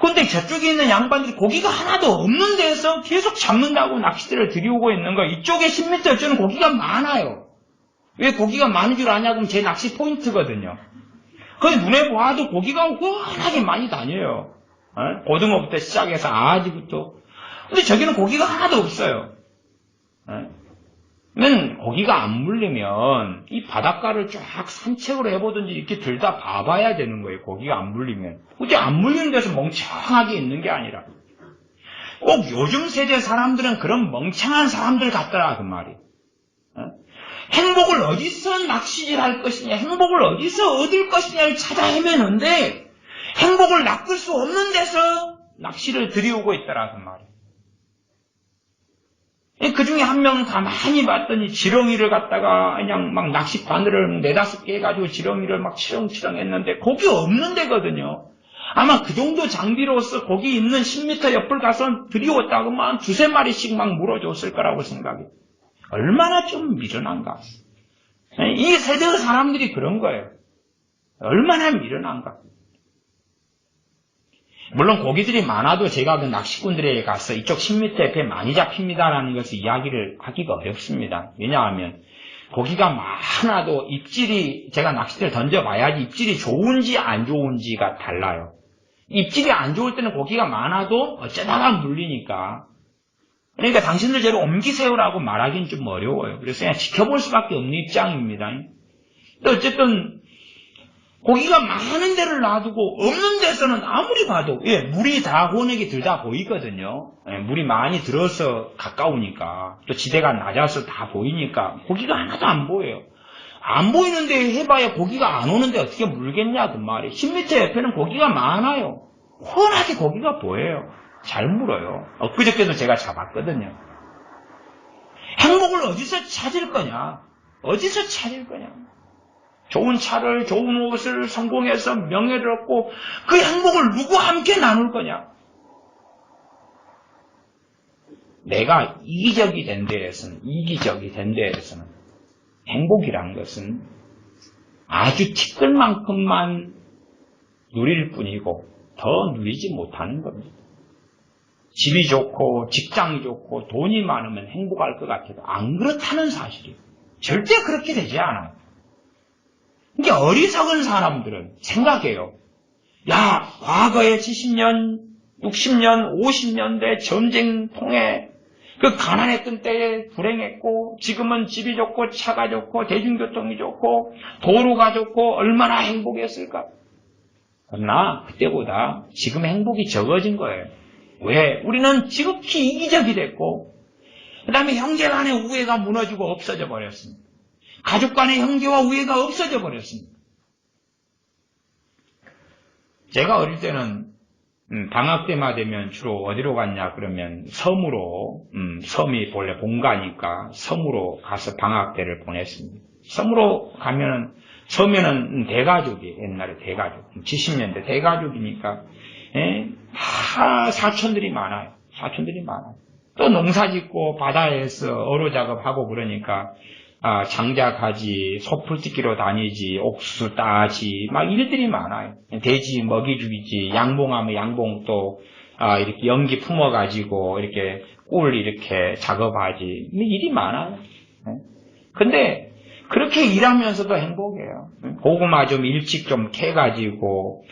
그런데 저쪽에 있는 양반들이 고기가 하나도 없는 데서 계속 잡는다고 낚시대를 들이오고 있는 거예요. 이쪽에 10m 옆에는 고기가 많아요. 왜 고기가 많은 줄 아냐? 그럼 제 낚시 포인트거든요. 그런데 눈에 보아도 고기가 워낙에 많이 다녀요. 고등어부터 시작해서 아지부터. 근데 저기는 고기가 하나도 없어요. 그러면 고기가 안 물리면 이 바닷가를 쫙 산책으로 해보든지 이렇게 들다 봐봐야 되는 거예요. 고기가 안 물리면. 그게 안 물리는 데서 멍청하게 있는 게 아니라. 꼭 요즘 세대 사람들은 그런 멍청한 사람들 같더라 그 말이. 행복을 어디서 낚시질할 것이냐, 행복을 어디서 얻을 것이냐를 찾아 헤매는데 행복을 낚을 수 없는 데서 낚시를 들이오고 있더라 그 말이에요. 그 중에 한 명은 가만히 봤더니 지렁이를 갖다가 그냥 막 낚시 바늘을 4-5개 해가지고 지렁이를 막 치렁치렁 했는데 고기 없는 데거든요. 아마 그 정도 장비로서 거기 있는 10m 옆을 가서 들이웠다고 막 두세 마리씩 막 물어줬을 거라고 생각해. 얼마나 좀 미련한가. 이 세대의 사람들이 그런 거예요. 얼마나 미련한가. 물론 고기들이 많아도 제가 그 낚시꾼들에게 가서 이쪽 10m 옆에 많이 잡힙니다라는 것을 이야기를 하기가 어렵습니다. 왜냐하면 고기가 많아도 입질이, 제가 낚싯대를 던져봐야지 입질이 좋은지 안 좋은지가 달라요. 입질이 안 좋을 때는 고기가 많아도 어쩌다가 물리니까. 그러니까 당신들 저를 옮기세요라고 말하기는 좀 어려워요. 그래서 그냥 지켜볼 수밖에 없는 입장입니다. 근데 어쨌든 고기가 많은 데를 놔두고 없는 데서는 아무리 봐도 물이 다 혼액이 들다 보이거든요. 물이 많이 들어서 가까우니까 또 지대가 낮아서 다 보이니까 고기가 하나도 안 보여요. 안 보이는데 해봐야 고기가 안 오는데 어떻게 물겠냐 그 말이에요. 10m 옆에는 고기가 많아요. 훤하게 고기가 보여요. 잘 물어요. 엊그저께도 제가 잡았거든요. 행복을 어디서 찾을 거냐? 어디서 찾을 거냐? 좋은 차를, 좋은 옷을 성공해서 명예를 얻고 그 행복을 누구와 함께 나눌 거냐? 내가 이기적이 된 데에서는 행복이란 것은 아주 티끌만큼만 누릴 뿐이고 더 누리지 못하는 겁니다. 집이 좋고 직장이 좋고 돈이 많으면 행복할 것 같아도 안 그렇다는 사실이에요. 절대 그렇게 되지 않아요. 이게 어리석은 사람들은 생각해요. 야, 과거에 70년, 60년, 50년대 전쟁 통해 그 가난했던 때에 불행했고 지금은 집이 좋고 차가 좋고 대중교통이 좋고 도로가 좋고 얼마나 행복했을까? 그러나 그때보다 지금 행복이 적어진 거예요. 왜? 우리는 지극히 이기적이 됐고 그 다음에 형제 간의 우애가 무너지고 없어져 버렸습니다. 가족 간의 형제와 우애가 없어져 버렸습니다. 제가 어릴 때는 방학 때만 되면 주로 어디로 갔냐 그러면 섬으로, 섬이 본래 본가니까 섬으로 가서 방학 때를 보냈습니다. 섬으로 가면은 섬에는 대가족이 옛날에 대가족 70년대 대가족이니까 다 사촌들이 많아요. 또 농사 짓고 바다에서 어로 작업하고 그러니까 장작하지, 소풀 뜯기로 다니지, 옥수수 따지, 막 일들이 많아요. 돼지 먹이 죽이지, 양봉하면 양봉 또, 이렇게 연기 품어가지고, 이렇게 꿀 이렇게 작업하지. 일이 많아요. 근데, 그렇게 일하면서도 행복해요. 고구마 좀 일찍 좀 캐가지고,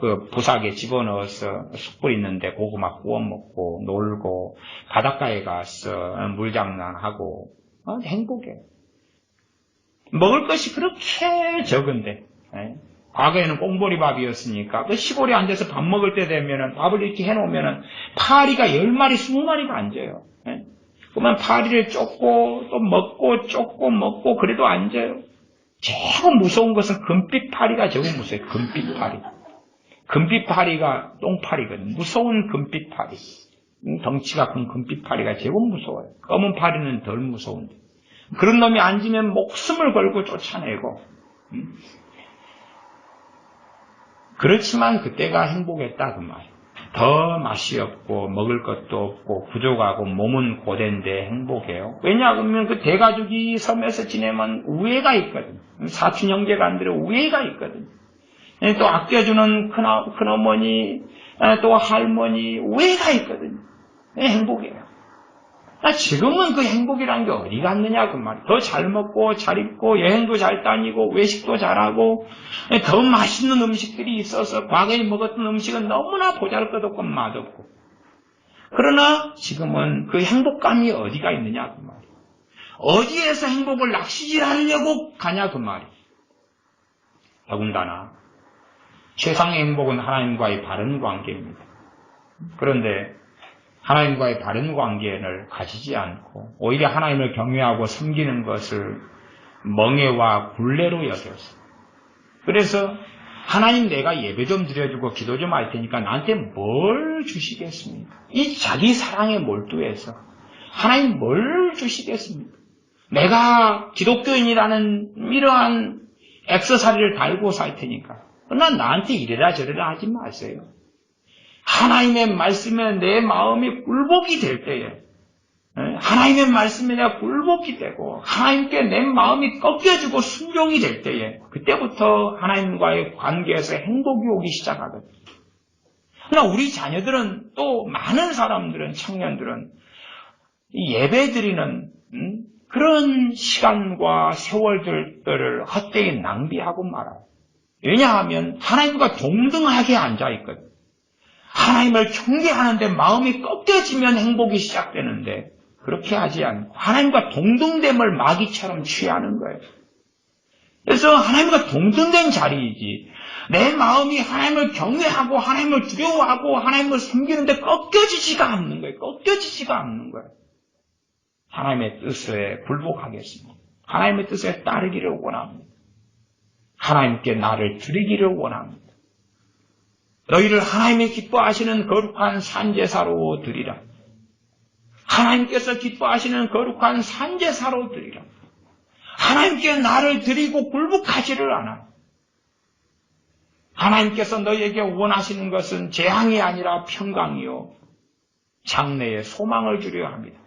그 부삭에 집어넣어서 숯불 있는데 고구마 구워 먹고, 놀고, 바닷가에 가서 물장난하고, 행복해. 먹을 것이 그렇게 적은데, 과거에는 꽁보리밥이었으니까, 그 시골에 앉아서 밥 먹을 때 되면은, 밥을 이렇게 해놓으면은, 파리가 10마리, 20마리가 앉아요. 그러면 파리를 쫓고, 또 먹고, 그래도 앉아요. 제일 무서운 것은 금빛파리가 제일 무서워요. 금빛파리. 금빛파리가 똥파리거든요. 무서운 금빛파리. 덩치가 큰 금빛파리가 제일 무서워요. 검은 파리는 덜 무서운데. 그런 놈이 앉으면 목숨을 걸고 쫓아내고. 그렇지만 그때가 행복했다 그 말이에요. 더 맛이 없고 먹을 것도 없고 부족하고 몸은 고된데 행복해요. 왜냐하면 그 대가족이 섬에서 지내면 우애가 있거든. 사촌 형제간들의 우애가 있거든. 또 아껴주는 큰어머니, 또 할머니 우애가 있거든. 행복해요. 지금은 그 행복이란 게 어디 갔느냐 그 말이에요. 더 잘 먹고 잘 입고 여행도 잘 다니고 외식도 잘하고 더 맛있는 음식들이 있어서 과거에 먹었던 음식은 너무나 보잘것없고 맛없고. 그러나 지금은 그 행복감이 어디가 있느냐 그 말이에요. 어디에서 행복을 낚시질하려고 가냐 그 말이에요. 더군다나 최상의 행복은 하나님과의 바른 관계입니다. 그런데 하나님과의 바른 관계를 가지지 않고 오히려 하나님을 경외하고 섬기는 것을 멍해와 굴레로 여겼어요. 그래서 하나님 내가 예배 좀 드려주고 기도 좀 할 테니까 나한테 뭘 주시겠습니까? 이 자기 사랑에 몰두해서 하나님 뭘 주시겠습니까? 내가 기독교인이라는 이러한 액세서리를 달고 살 테니까 그러나 나한테 이래라 저래라 하지 마세요. 하나님의 말씀에 내 마음이 굴복이 될 때에, 하나님의 말씀에 내가 굴복이 되고 하나님께 내 마음이 꺾여지고 순종이 될 때에, 그때부터 하나님과의 관계에서 행복이 오기 시작하거든요. 그러나 우리 자녀들은, 또 많은 사람들은, 청년들은 예배드리는 그런 시간과 세월들을 헛되이 낭비하고 말아요. 왜냐하면 하나님과 동등하게 앉아있거든요. 하나님을 경배하는데 마음이 꺾여지면 행복이 시작되는데, 그렇게 하지 않고 하나님과 동등됨을 마귀처럼 취하는 거예요. 그래서 하나님과 동등된 자리이지, 내 마음이 하나님을 경외하고 하나님을 두려워하고 하나님을 섬기는데 꺾여지지가 않는 거예요. 꺾여지지가 않는 거예요. 하나님의 뜻에 굴복하겠습니다. 하나님의 뜻에 따르기를 원합니다. 하나님께 나를 드리기를 원합니다. 너희를 하나님이 기뻐하시는 거룩한 산제사로 드리라. 하나님께서 기뻐하시는 거룩한 산제사로 드리라. 하나님께 나를 드리고 굴복하지를 않아. 하나님께서 너희에게 원하시는 것은 재앙이 아니라 평강이요 장래에 소망을 주려 합니다.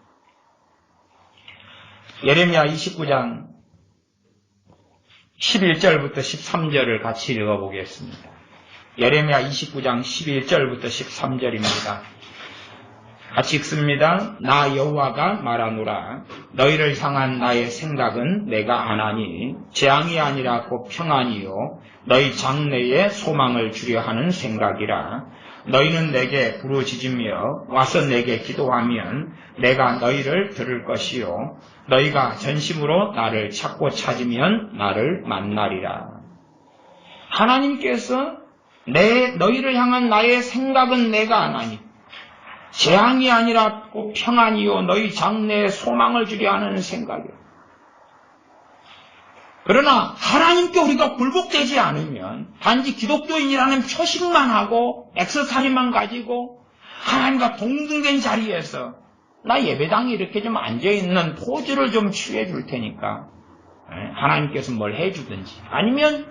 예레미야 29장 11절부터 13절을 같이 읽어보겠습니다. 예레미야 29장 11절부터 13절입니다. 같이 읽습니다. 나 여호와가 말하노라. 너희를 향한 나의 생각은 내가 아나니 재앙이 아니라 곧 평안이요 너희 장래에 소망을 주려 하는 생각이라. 너희는 내게 부르짖으며 와서 내게 기도하면 내가 너희를 들을 것이요 너희가 전심으로 나를 찾고 찾으면 나를 만나리라. 하나님께서 너희를 향한 나의 생각은 내가 아나니 재앙이 아니라 꼭 평안이요 너희 장래에 소망을 주려 하는 생각이요. 그러나 하나님께 우리가 굴복되지 않으면 단지 기독교인이라는 표식만 하고 액세서리만 가지고 하나님과 동등된 자리에서 나 예배당에 이렇게 좀 앉아있는 포즈를 좀 취해 줄 테니까 하나님께서 뭘 해주든지, 아니면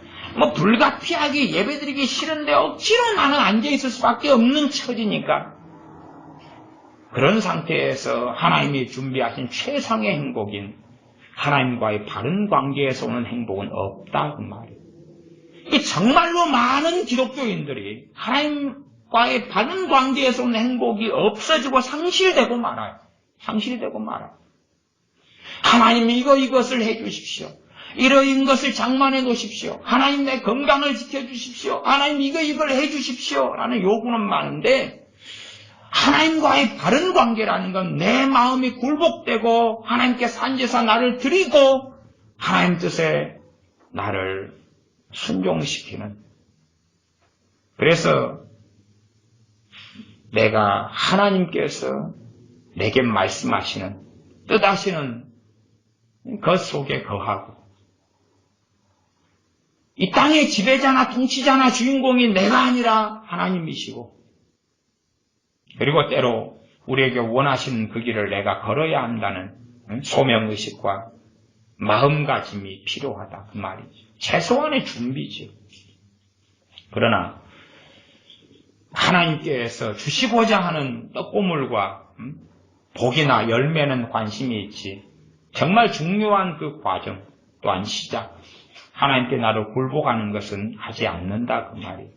불가피하게 예배드리기 싫은데 억지로 나는 앉아있을 수밖에 없는 처지니까, 그런 상태에서 하나님이 준비하신 최상의 행복인 하나님과의 바른 관계에서 오는 행복은 없다 그 말이에요. 정말로 많은 기독교인들이 하나님과의 바른 관계에서 오는 행복이 없어지고 상실되고 말아요. 상실되고 말아요. 하나님이 이것을 해주십시오. 이러한 것을 장만해 놓으십시오. 하나님 내 건강을 지켜주십시오. 하나님 이걸 해주십시오. 라는 요구는 많은데, 하나님과의 바른 관계라는 건 내 마음이 굴복되고 하나님께 산제사 나를 드리고 하나님 뜻에 나를 순종시키는, 그래서 내가 하나님께서 내게 말씀하시는 뜻하시는 것 속에 거하고, 이 땅의 지배자나 통치자나 주인공이 내가 아니라 하나님이시고, 그리고 때로 우리에게 원하시는 그 길을 내가 걸어야 한다는 소명의식과 마음가짐이 필요하다 그 말이죠. 최소한의 준비죠. 그러나 하나님께서 주시고자 하는 떡고물과 복이나 열매는 관심이 있지, 정말 중요한 그 과정 또한 시작, 하나님께 나를 굴복하는 것은 하지 않는다 그 말이에요.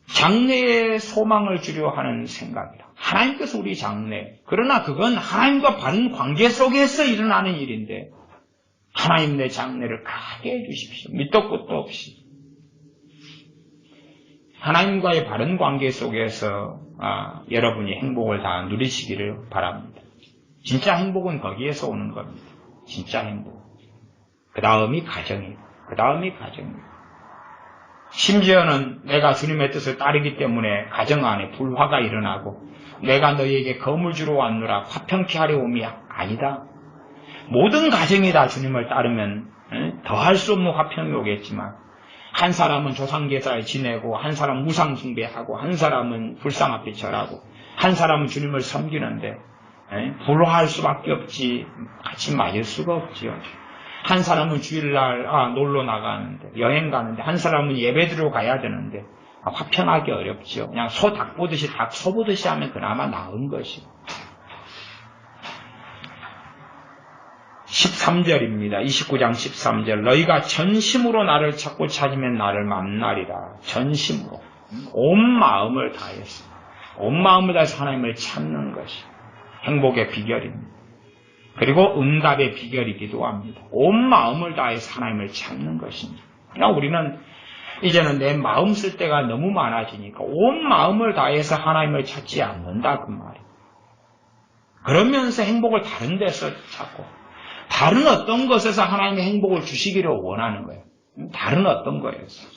장래에 소망을 주려 하는 생각이다. 하나님께서 우리 장래, 그러나 그건 하나님과 바른 관계 속에서 일어나는 일인데, 하나님 내 장래를 가게 해주십시오. 밑도 끝도 없이 하나님과의 바른 관계 속에서 여러분이 행복을 다 누리시기를 바랍니다. 진짜 행복은 거기에서 오는 겁니다. 진짜 행복. 그 다음이 가정이에요. 그 다음이 가정이에요. 심지어는 내가 주님의 뜻을 따르기 때문에 가정 안에 불화가 일어나고 내가 너희에게 검을 주러 왔노라 화평케 하려 옴이 아니다. 모든 가정이 다 주님을 따르면 더할 수 없는 화평이 오겠지만, 한 사람은 조상제사에 지내고, 한 사람은 무상숭배하고, 한 사람은 불상 앞에 절하고, 한 사람은 주님을 섬기는데 불화할 수밖에 없지, 같이 맞을 수가 없지요. 한 사람은 주일날 놀러 나가는데, 여행 가는데, 한 사람은 예배드리러 가야 되는데 화평하기 어렵죠. 그냥 소 닭 보듯이 닭 소 보듯이 하면 그나마 나은 것이고. 13절입니다. 29장 13절. 너희가 전심으로 나를 찾고 찾으면 나를 만나리라. 전심으로. 온 마음을 다해서. 온 마음을 다해서 하나님을 찾는 것이 행복의 비결입니다. 그리고 응답의 비결이기도 합니다. 온 마음을 다해서 하나님을 찾는 것입니다. 그러니까 우리는 이제는 내 마음 쓸 때가 너무 많아지니까 온 마음을 다해서 하나님을 찾지 않는다 그 말이에요. 그러면서 행복을 다른 데서 찾고 다른 어떤 것에서 하나님의 행복을 주시기를 원하는 거예요. 다른 어떤 거에서.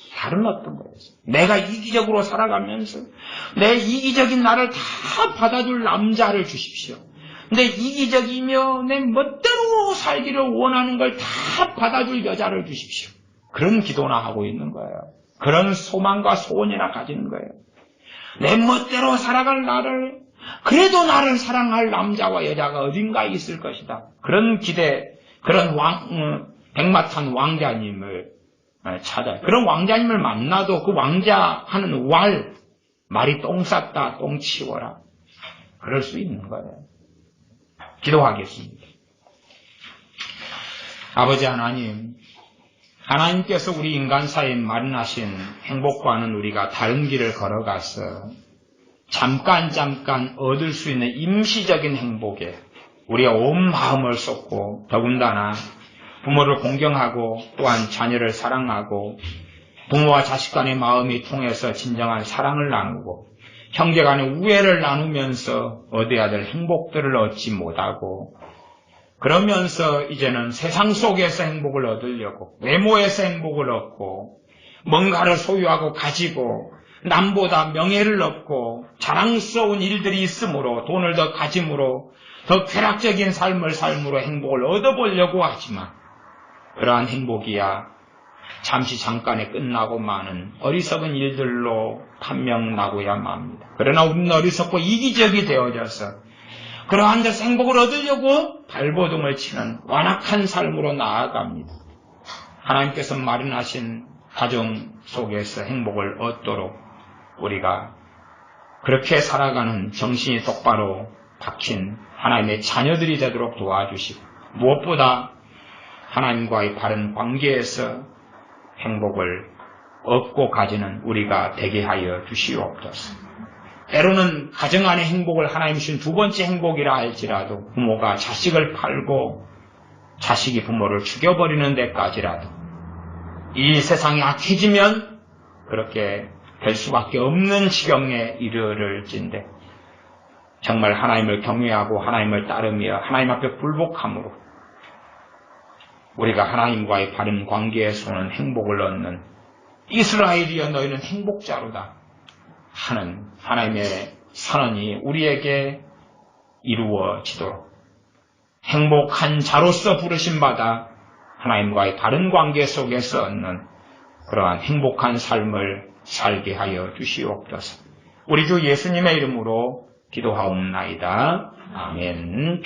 내가 이기적으로 살아가면서 내 이기적인 나를 다 받아줄 남자를 주십시오. 내 이기적이며 내 멋대로 살기를 원하는 걸 다 받아줄 여자를 주십시오. 그런 기도나 하고 있는 거예요. 그런 소망과 소원이나 가지는 거예요. 내 멋대로 살아갈 나를, 그래도 나를 사랑할 남자와 여자가 어딘가에 있을 것이다. 그런 기대, 그런 백마탄 왕자님을 찾아요. 그런 왕자님을 만나도 그 왕자 하는 말이 똥 쌌다, 똥 치워라. 그럴 수 있는 거예요. 기도하겠습니다. 아버지 하나님, 하나님께서 우리 인간사에 마련하신 행복과는 우리가 다른 길을 걸어가서 잠깐 얻을 수 있는 임시적인 행복에 우리가 온 마음을 쏟고 더군다나 부모를 공경하고 또한 자녀를 사랑하고 부모와 자식 간의 마음이 통해서 진정한 사랑을 나누고 형제 간의 우애를 나누면서 얻어야 될 행복들을 얻지 못하고 그러면서 이제는 세상 속에서 행복을 얻으려고 외모에서 행복을 얻고 뭔가를 소유하고 가지고 남보다 명예를 얻고 자랑스러운 일들이 있으므로 돈을 더 가짐으로 더 쾌락적인 삶으로 행복을 얻어보려고 하지만 그러한 행복이야 잠시 잠깐에 끝나고 마는 어리석은 일들로 판명나고야 맙니다. 그러나 우리는 어리석고 이기적이 되어져서 그러한 데서 행복을 얻으려고 발버둥을 치는 완악한 삶으로 나아갑니다. 하나님께서 마련하신 가정 속에서 행복을 얻도록 우리가 그렇게 살아가는 정신이 똑바로 박힌 하나님의 자녀들이 되도록 도와주시고 무엇보다 하나님과의 바른 관계에서 행복을 얻고 가지는 우리가 되게 하여 주시옵소서. 때로는 가정 안의 행복을 하나님 주신 두 번째 행복이라 할지라도 부모가 자식을 팔고 자식이 부모를 죽여버리는 데까지라도 이 세상이 악해지면 그렇게 될 수밖에 없는 지경에 이르를진데 정말 하나님을 경외하고 하나님을 따르며 하나님 앞에 굴복함으로 우리가 하나님과의 바른 관계에서 오는 행복을 얻는 이스라엘이여 너희는 행복자로다 하는 하나님의 선언이 우리에게 이루어지도록 행복한 자로서 부르심받아 하나님과의 바른 관계 속에서 얻는 그러한 행복한 삶을 살게 하여 주시옵소서. 우리 주 예수님의 이름으로 기도하옵나이다. 아멘.